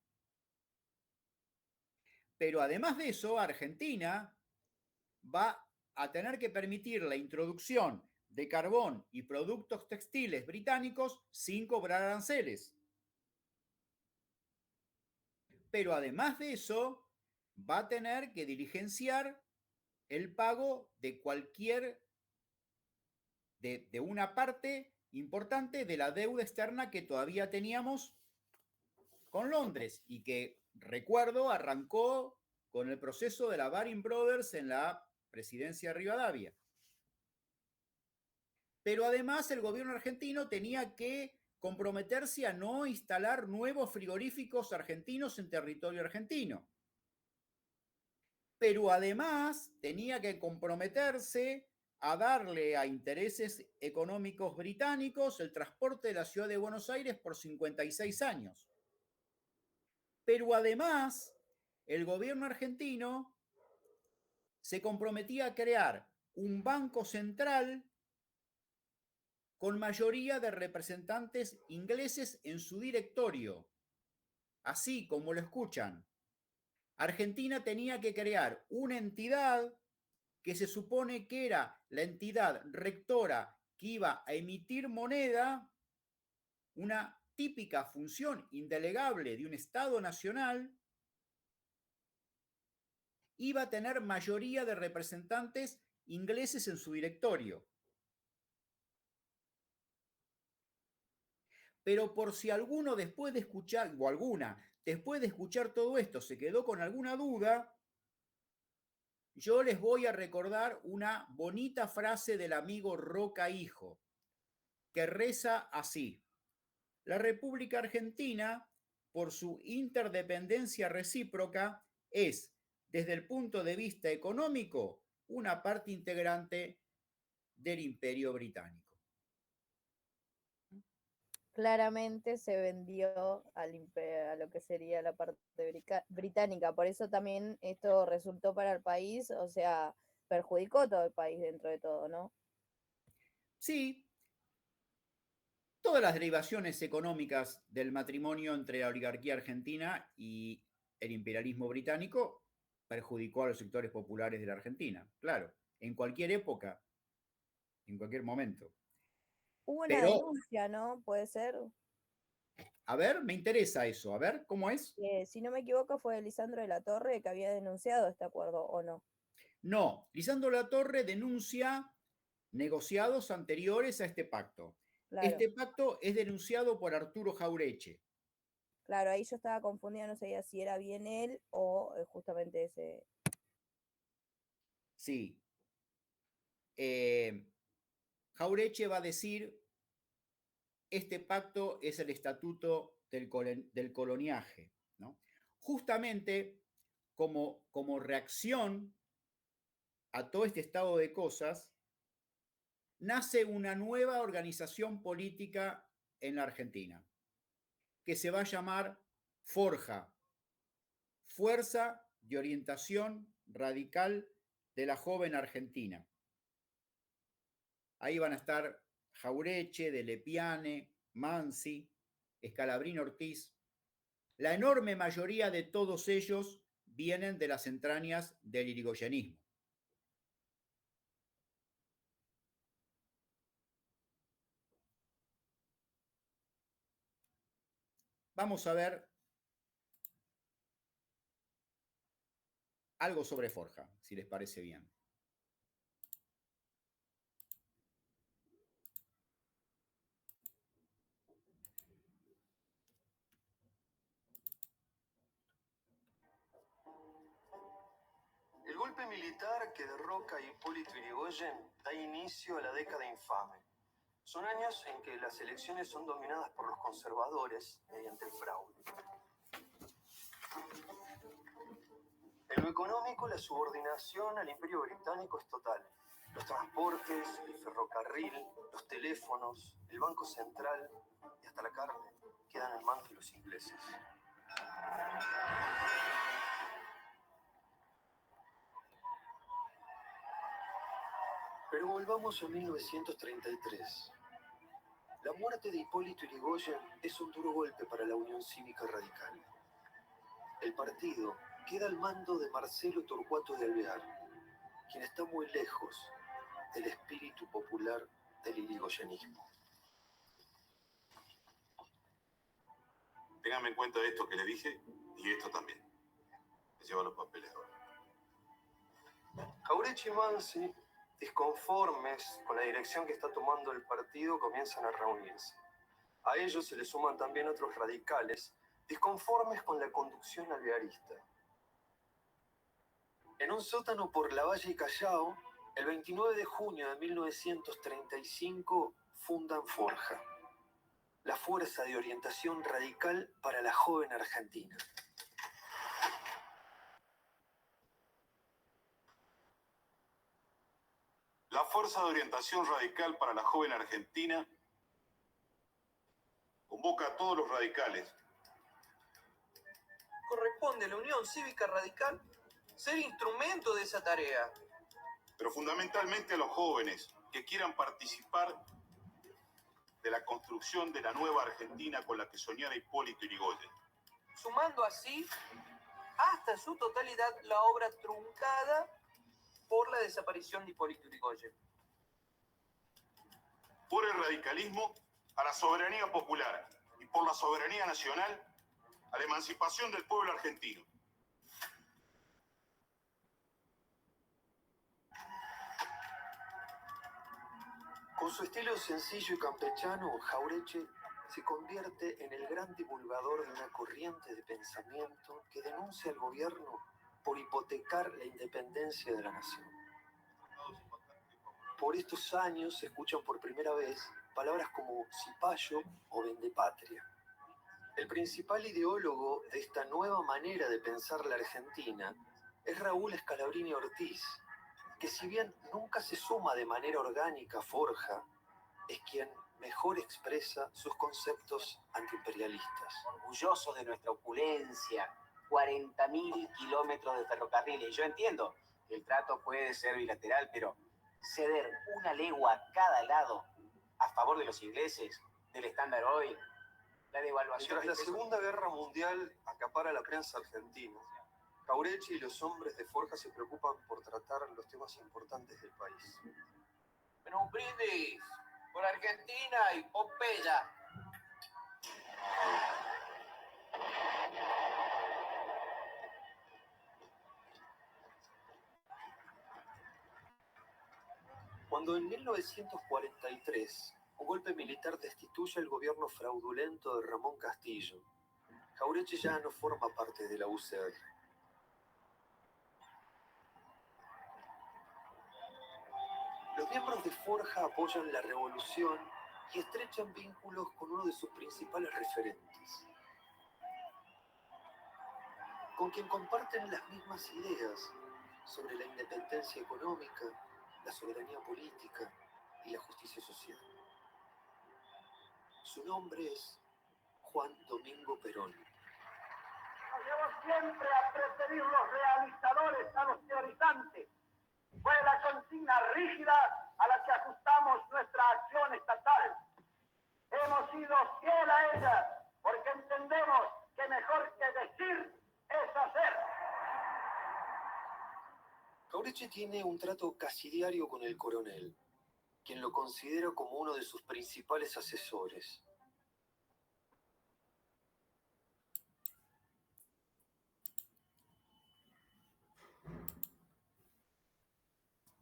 Pero además de eso, Argentina va a tener que permitir la introducción de carbón y productos textiles británicos sin cobrar aranceles. Pero además de eso, va a tener que diligenciar el pago de de una parte importante de la deuda externa que todavía teníamos con Londres y que, recuerdo, arrancó con el proceso de la Baring Brothers en la presidencia de Rivadavia. Pero además el gobierno argentino tenía que comprometerse a no instalar nuevos frigoríficos argentinos en territorio argentino. Pero además tenía que comprometerse a darle a intereses económicos británicos el transporte de la ciudad de Buenos Aires por 56 años. Pero además, el gobierno argentino se comprometía a crear un banco central con mayoría de representantes ingleses en su directorio. Así como lo escuchan, Argentina tenía que crear una entidad que se supone que era la entidad rectora que iba a emitir moneda, una típica función indelegable de un Estado nacional, iba a tener mayoría de representantes ingleses en su directorio. Pero por si alguno después de escuchar, o alguna, después de escuchar todo esto se quedó con alguna duda, yo les voy a recordar una bonita frase del amigo Roca hijo, que reza así: la República Argentina, por su interdependencia recíproca, es, desde el punto de vista económico, una parte integrante del Imperio Británico. Claramente se vendió a lo que sería la parte británica, por eso también esto resultó para el país, o sea, perjudicó todo el país dentro de todo, ¿no? Sí, todas las derivaciones económicas del matrimonio entre la oligarquía argentina y el imperialismo británico perjudicó a los sectores populares de la Argentina. Claro, en cualquier época, en cualquier momento. Hubo una Pero, denuncia, ¿no? Puede ser. a ver, me interesa eso. A ver, ¿cómo es? Si no me equivoco, fue Lisandro de la Torre que había denunciado este acuerdo, ¿o no? No, Lisandro Latorre denuncia negociados anteriores a este pacto. Claro. Este pacto es denunciado por Arturo Jaureche. Claro, ahí yo estaba confundida, no sabía si era bien él o justamente ese. Sí. Jaureche va a decir, este pacto es el estatuto del coloniaje, ¿no? Justamente como reacción a todo este estado de cosas, nace una nueva organización política en la Argentina, que se va a llamar Forja, Fuerza de Orientación Radical de la Joven Argentina. Ahí van a estar Jaureche, De Lepiane, Mansi, Scalabrini Ortiz. La enorme mayoría de todos ellos vienen de las entrañas del irigoyenismo. Vamos a ver algo sobre Forja, si les parece bien. El golpe militar que derroca a Hipólito Yrigoyen da inicio a la década infame. Son años en que las elecciones son dominadas por los conservadores mediante el fraude. En lo económico, la subordinación al Imperio Británico es total. Los transportes, el ferrocarril, los teléfonos, el Banco Central y hasta la carne quedan en manos de los ingleses. Pero volvamos a 1933. La muerte de Hipólito Yrigoyen es un duro golpe para la Unión Cívica Radical. El partido queda al mando de Marcelo Torcuato de Alvear, quien está muy lejos del espíritu popular del irigoyenismo. Téngame en cuenta esto que le dije y esto también. Me llevan los papeles ahora. Jaureche y Mansi, disconformes con la dirección que está tomando el partido, comienzan a reunirse. A ellos se le suman también otros radicales, disconformes con la conducción alvearista. En un sótano por Lavalle y Callao, el 29 de junio de 1935 fundan Forja, la fuerza de orientación radical para la joven Argentina. La Fuerza de Orientación Radical para la Joven Argentina convoca a todos los radicales. Corresponde a la Unión Cívica Radical ser instrumento de esa tarea. Pero fundamentalmente a los jóvenes que quieran participar de la construcción de la nueva Argentina con la que soñara Hipólito Yrigoyen. Sumando así hasta su totalidad la obra truncada por la desaparición de Hipólito Yrigoyen. Por el radicalismo a la soberanía popular y por la soberanía nacional a la emancipación del pueblo argentino. Con su estilo sencillo y campechano, Jaureche se convierte en el gran divulgador de una corriente de pensamiento que denuncia al gobierno por hipotecar la independencia de la nación. Por estos años se escuchan por primera vez palabras como cipayo o vendepatria. El principal ideólogo de esta nueva manera de pensar la Argentina es Raúl Scalabrini Ortiz, que si bien nunca se suma de manera orgánica a Forja, es quien mejor expresa sus conceptos antiimperialistas. Orgullosos de nuestra opulencia, 40.000 kilómetros de ferrocarriles. Yo entiendo que el trato puede ser bilateral, pero ceder una legua a cada lado a favor de los ingleses, del Standard Oil, la devaluación... Tras la Segunda Guerra Mundial acapara la prensa argentina. Jauretche y los hombres de Forja se preocupan por tratar los temas importantes del país. Bueno, un brindis por Argentina y Pompeya. Cuando en 1943 un golpe militar destituye el gobierno fraudulento de Ramón Castillo, Jauretche ya no forma parte de la UCR. Los miembros de Forja apoyan la revolución y estrechan vínculos con uno de sus principales referentes, con quien comparten las mismas ideas sobre la independencia económica, la soberanía política y la justicia social. Su nombre es Juan Domingo Perón. Nos llevó siempre a preferir los realizadores a los teorizantes. Fue la consigna rígida a la que ajustamos nuestra acción estatal. Hemos sido fiel a ella porque entendemos que mejor que decir es hacer. Jauretche tiene un trato casi diario con el coronel, quien lo considera como uno de sus principales asesores.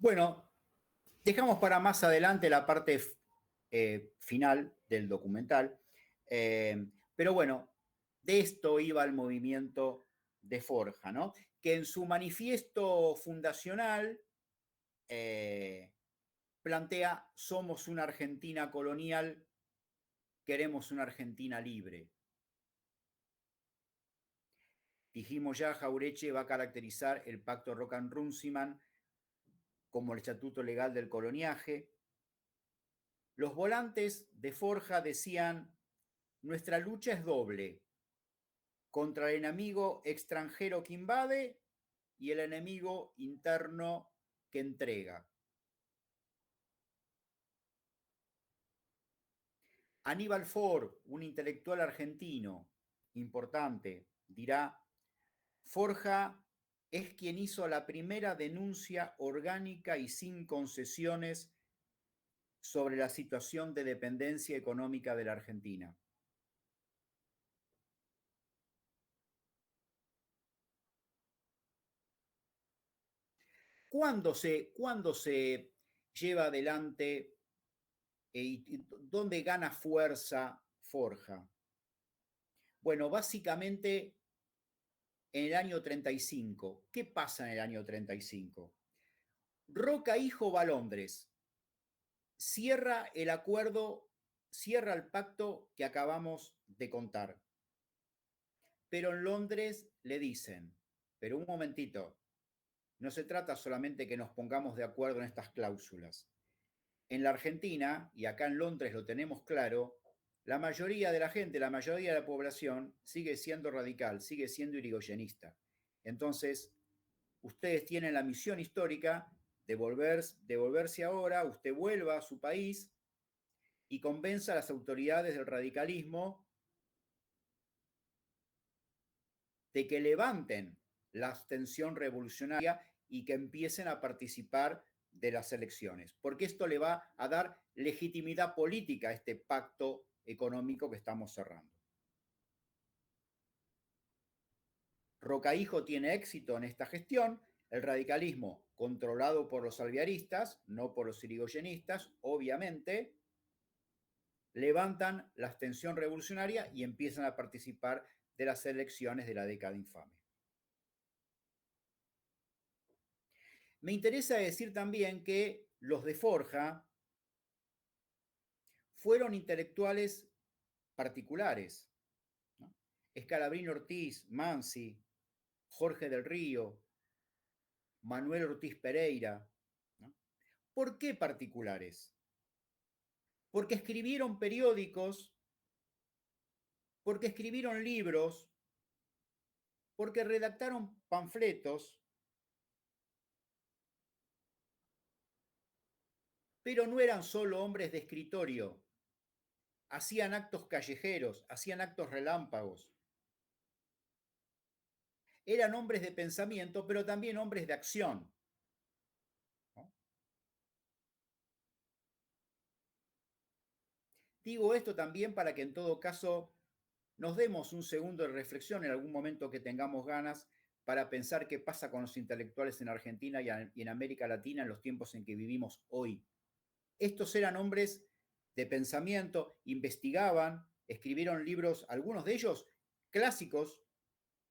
Bueno, dejamos para más adelante la parte final del documental, pero bueno, de esto iba el movimiento de Forja, ¿no? Que en su manifiesto fundacional plantea: somos una Argentina colonial, queremos una Argentina libre. Dijimos ya, Jauretche va a caracterizar el pacto Rocan-Runciman como el estatuto legal del coloniaje. Los volantes de Forja decían: nuestra lucha es doble, contra el enemigo extranjero que invade y el enemigo interno que entrega. Aníbal Ford, un intelectual argentino importante, dirá: Forja es quien hizo la primera denuncia orgánica y sin concesiones sobre la situación de dependencia económica de la Argentina. ¿Cuándo se lleva adelante y dónde gana fuerza Forja? Bueno, básicamente en el año 35. ¿Qué pasa en el año 35? Roca Hijo va a Londres, cierra el acuerdo, cierra el pacto que acabamos de contar. Pero en Londres le dicen: pero un momentito, no se trata solamente que nos pongamos de acuerdo en estas cláusulas. En la Argentina, y acá en Londres lo tenemos claro, la mayoría de la gente, la mayoría de la población sigue siendo radical, sigue siendo irigoyenista. Entonces, ustedes tienen la misión histórica de volverse ahora, usted vuelva a su país y convenza a las autoridades del radicalismo de que levanten la abstención revolucionaria y que empiecen a participar de las elecciones, porque esto le va a dar legitimidad política a este pacto económico que estamos cerrando. Roca Hijo tiene éxito en esta gestión. El radicalismo, controlado por los alvearistas, no por los irigoyenistas, obviamente, levantan la abstención revolucionaria y empiezan a participar de las elecciones de la década infame. Me interesa decir también que los de Forja fueron intelectuales particulares, ¿no? Scalabrino Ortiz, Mansi, Jorge del Río, Manuel Ortiz Pereira, ¿no? ¿Por qué particulares? Porque escribieron periódicos, porque escribieron libros, porque redactaron panfletos, pero no eran solo hombres de escritorio. Hacían actos callejeros, hacían actos relámpagos. eran hombres de pensamiento, pero también hombres de acción. ¿No? Digo esto también para que en todo caso nos demos un segundo de reflexión en algún momento que tengamos ganas para pensar qué pasa con los intelectuales en Argentina y en América Latina en los tiempos en que vivimos hoy. Estos eran hombres de pensamiento, investigaban, escribieron libros, algunos de ellos clásicos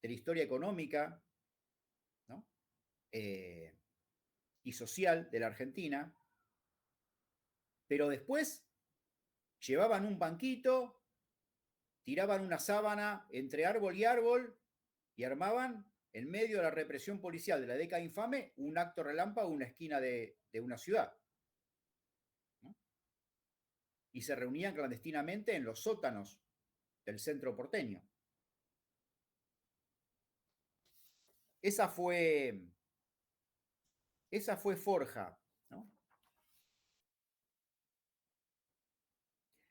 de la historia económica, ¿no? Y social de la Argentina, pero después llevaban un banquito, tiraban una sábana entre árbol y árbol y armaban, en medio de la represión policial de la década infame, un acto relámpago en una esquina de una ciudad. ¿No? Y se reunían clandestinamente en los sótanos del centro porteño. Esa fue Forja, ¿no?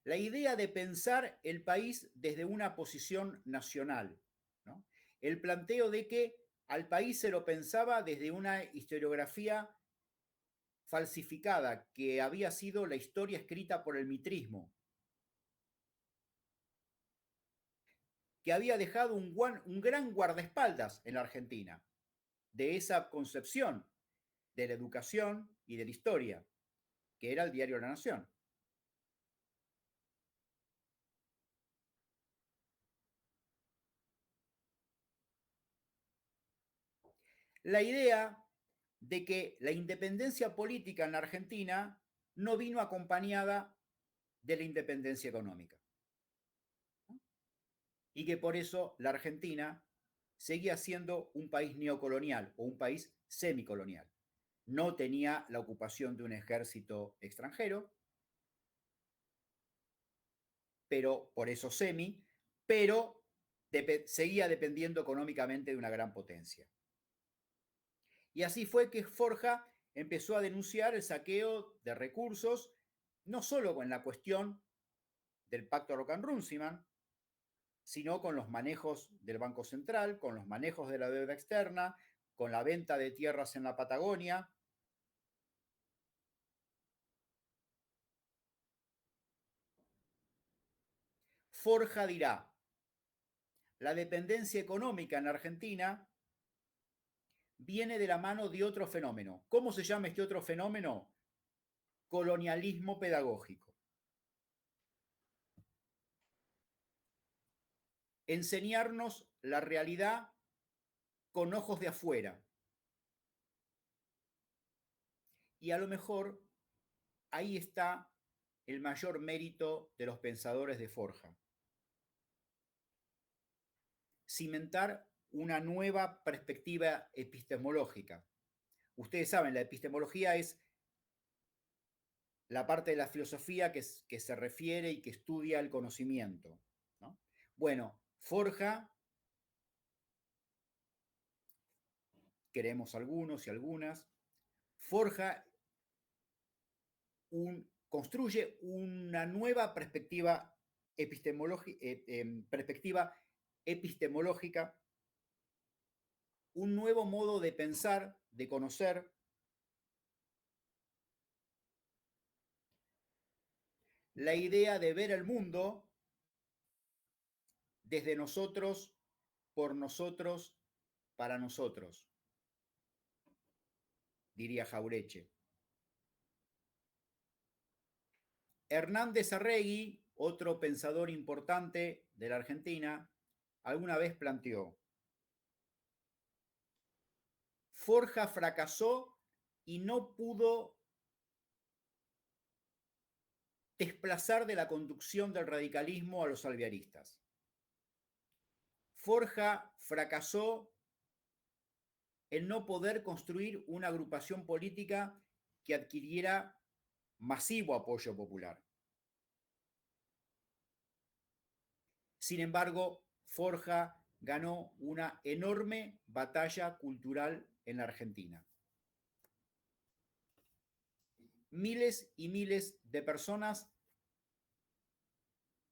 La idea de pensar el país desde una posición nacional, ¿no? El planteo de que al país se lo pensaba desde una historiografía falsificada, que había sido la historia escrita por el mitrismo, que había dejado un gran guardaespaldas en la Argentina de esa concepción de la educación y de la historia, que era el diario La Nación. La idea de que la independencia política en la Argentina no vino acompañada de la independencia económica. ¿No? Y que por eso la Argentina seguía siendo un país neocolonial o un país semicolonial. No tenía la ocupación de un ejército extranjero, pero por eso semi, pero seguía dependiendo económicamente de una gran potencia. Y así fue que Forja empezó a denunciar el saqueo de recursos, no solo con la cuestión del pacto Rocan-Runciman, sino con los manejos del Banco Central, con los manejos de la deuda externa, con la venta de tierras en la Patagonia. Forja dirá, la dependencia económica en Argentina viene de la mano de otro fenómeno. ¿Cómo se llama este otro fenómeno? Colonialismo pedagógico. Enseñarnos la realidad con ojos de afuera. Y a lo mejor ahí está el mayor mérito de los pensadores de Forja. Cimentar una nueva perspectiva epistemológica. Ustedes saben, la epistemología es la parte de la filosofía que se refiere y que estudia el conocimiento, ¿no? Bueno, Forja, queremos algunos y algunas, forja construye una nueva perspectiva epistemológica, un nuevo modo de pensar, de conocer, la idea de ver el mundo desde nosotros, por nosotros, para nosotros, diría Jaureche. Hernández Arregui, otro pensador importante de la Argentina, alguna vez planteó: Forja fracasó y no pudo desplazar de la conducción del radicalismo a los alvearistas. Forja fracasó en no poder construir una agrupación política que adquiriera masivo apoyo popular. Sin embargo, Forja ganó una enorme batalla cultural en la Argentina. Miles y miles de personas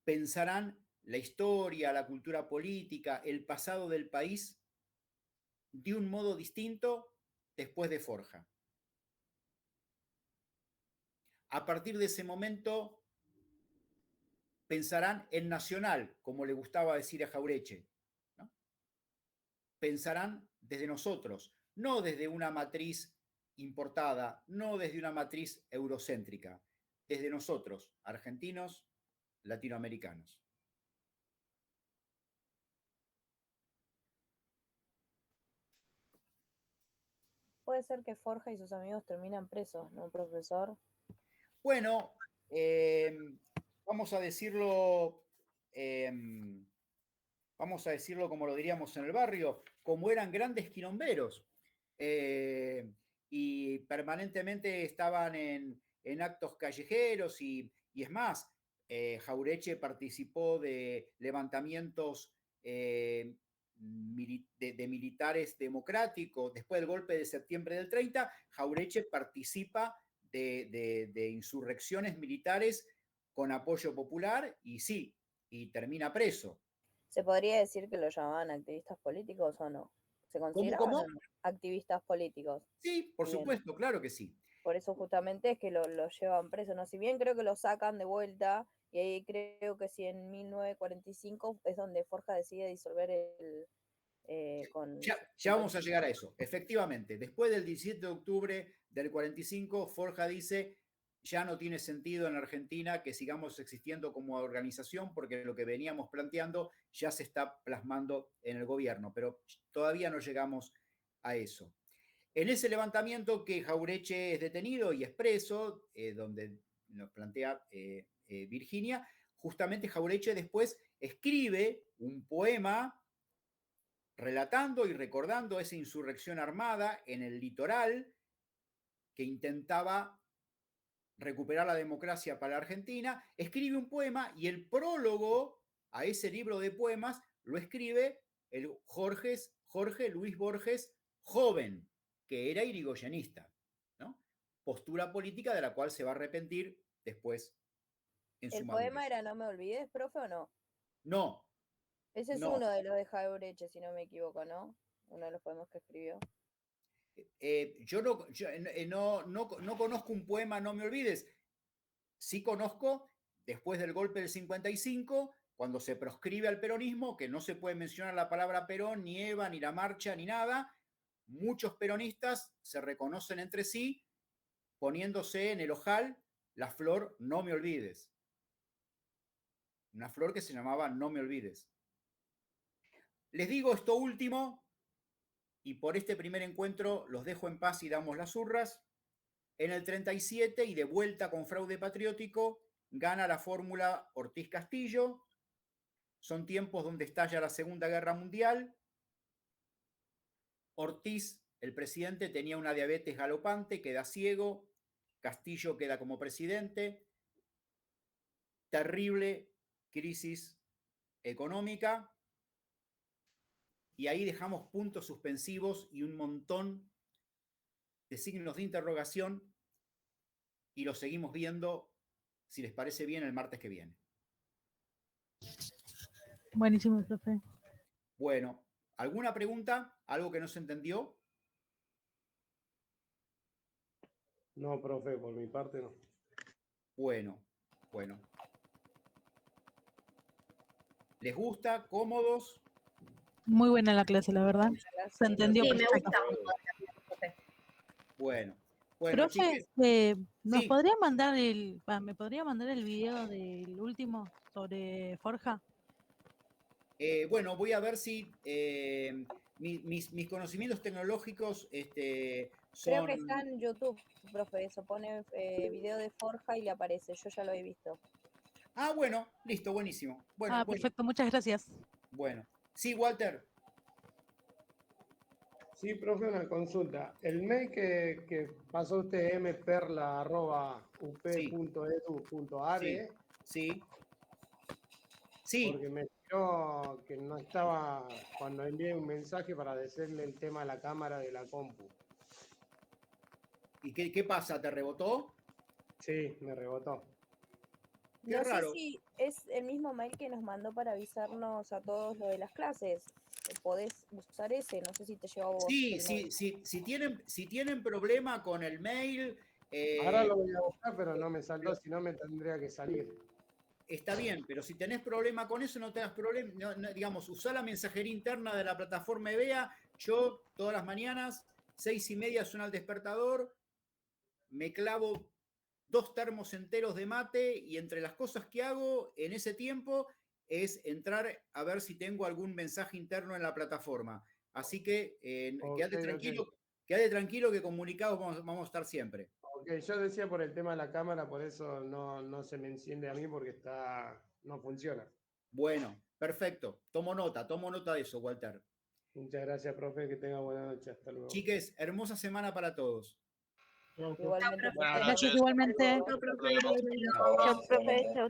pensarán la historia, la cultura política, el pasado del país de un modo distinto después de Forja. A partir de ese momento pensarán en nacional, como le gustaba decir a Jauretche, ¿no? Pensarán desde nosotros, no desde una matriz importada, no desde una matriz eurocéntrica, desde nosotros, argentinos, latinoamericanos. Puede ser que Forja y sus amigos terminan presos, ¿no, profesor? Bueno, vamos a decirlo como lo diríamos en el barrio, como eran grandes quilomberos. Y permanentemente estaban en actos callejeros y es más, Jauretche participó de levantamientos de militares democráticos. Después del golpe de septiembre del 30, Jauretche participa de insurrecciones militares con apoyo popular y sí, y termina preso. ¿Se podría decir que lo llamaban activistas políticos o no? ¿Se consideraban ¿Cómo? activistas políticos? Sí, por Bien. supuesto, claro que sí. Por eso justamente es que lo llevan preso, ¿no? Si bien creo que lo sacan de vuelta, y ahí creo que sí en 1945 es donde Forja decide disolver el... Ya vamos a llegar a eso. Efectivamente, después del 17 de octubre del 45, Forja dice, ya no tiene sentido en la Argentina que sigamos existiendo como organización porque lo que veníamos planteando ya se está plasmando en el gobierno, pero todavía no llegamos a eso. En ese levantamiento que Jauretche es detenido y es preso, donde nos plantea Virginia, justamente Jauretche después escribe un poema relatando y recordando esa insurrección armada en el litoral que intentaba recuperar la democracia para la Argentina, escribe un poema y el prólogo a ese libro de poemas lo escribe el Jorge Luis Borges, joven, que era irigoyenista, ¿no? Postura política de la cual se va a arrepentir después en su ¿El madurez. poema era No me olvides, profe, o no? No. Ese es uno de los de Jauretche, si no me equivoco, ¿no? Uno de los poemas que escribió. Yo no conozco un poema, no me olvides. Sí conozco, después del golpe del 55, cuando se proscribe al peronismo, que no se puede mencionar la palabra Perón, ni Eva, ni la marcha, ni nada, muchos peronistas se reconocen entre sí poniéndose en el ojal la flor No me olvides. Una flor que se llamaba No me olvides. Les digo esto último, y por este primer encuentro los dejo en paz y damos las urras. En el 37, y de vuelta con fraude patriótico, gana la fórmula Ortiz Castillo. Son tiempos donde estalla la Segunda Guerra Mundial. Ortiz, el presidente, tenía una diabetes galopante, queda ciego. Castillo queda como presidente. Terrible crisis económica. Y ahí dejamos puntos suspensivos y un montón de signos de interrogación y lo seguimos viendo, si les parece bien, el martes que viene. Buenísimo, profe. Bueno, ¿alguna pregunta? ¿Algo que no se entendió? No, profe, por mi parte no. Bueno. ¿Les gusta? ¿Cómodos? Muy buena la clase, la verdad. Se entendió Sí, me perfecto. gusta. Bueno, Profe, chiques, ¿nos sí. podría mandar me podría mandar el video del último sobre Forja? Bueno, voy a ver si mis conocimientos tecnológicos Creo son... que está en YouTube, profe, eso pone video de Forja y le aparece, yo ya lo he visto. Ah, bueno, listo, buenísimo. Bueno, Perfecto, muchas gracias. Bueno. Sí, Walter. Sí, profe, una consulta. El mail que pasó usted, mperla@up.edu.ar, Sí. Porque me dio que no estaba cuando envié un mensaje para decirle el tema de la cámara de la compu. ¿Y qué pasa? ¿Te rebotó? Sí, me rebotó. Qué No raro. sé si es el mismo mail que nos mandó para avisarnos a todos lo de las clases. podés usar ese, no sé si te lleva a vos. Sí, el sí, mail. sí, si tienen problema con el mail, Ahora lo voy a buscar, pero no me saltó, si no me tendría que salir. está bien, pero si tenés problema con eso, no te das problema, digamos, usá la mensajería interna de la plataforma EBEA. Yo todas las mañanas, 6:30 suena el despertador, me clavo 2 termos enteros de mate y entre las cosas que hago en ese tiempo es entrar a ver si tengo algún mensaje interno en la plataforma. Así que quédate tranquilo, quédate tranquilo que comunicados vamos a estar siempre. Ok, yo decía por el tema de la cámara, por eso no se me enciende a mí porque no funciona. Bueno, perfecto. Tomo nota de eso, Walter. Muchas gracias, profe, que tenga buena noche. Hasta luego. Chiques, hermosa semana para todos. Igualmente. Gracias igualmente. Chao, profe. Chao.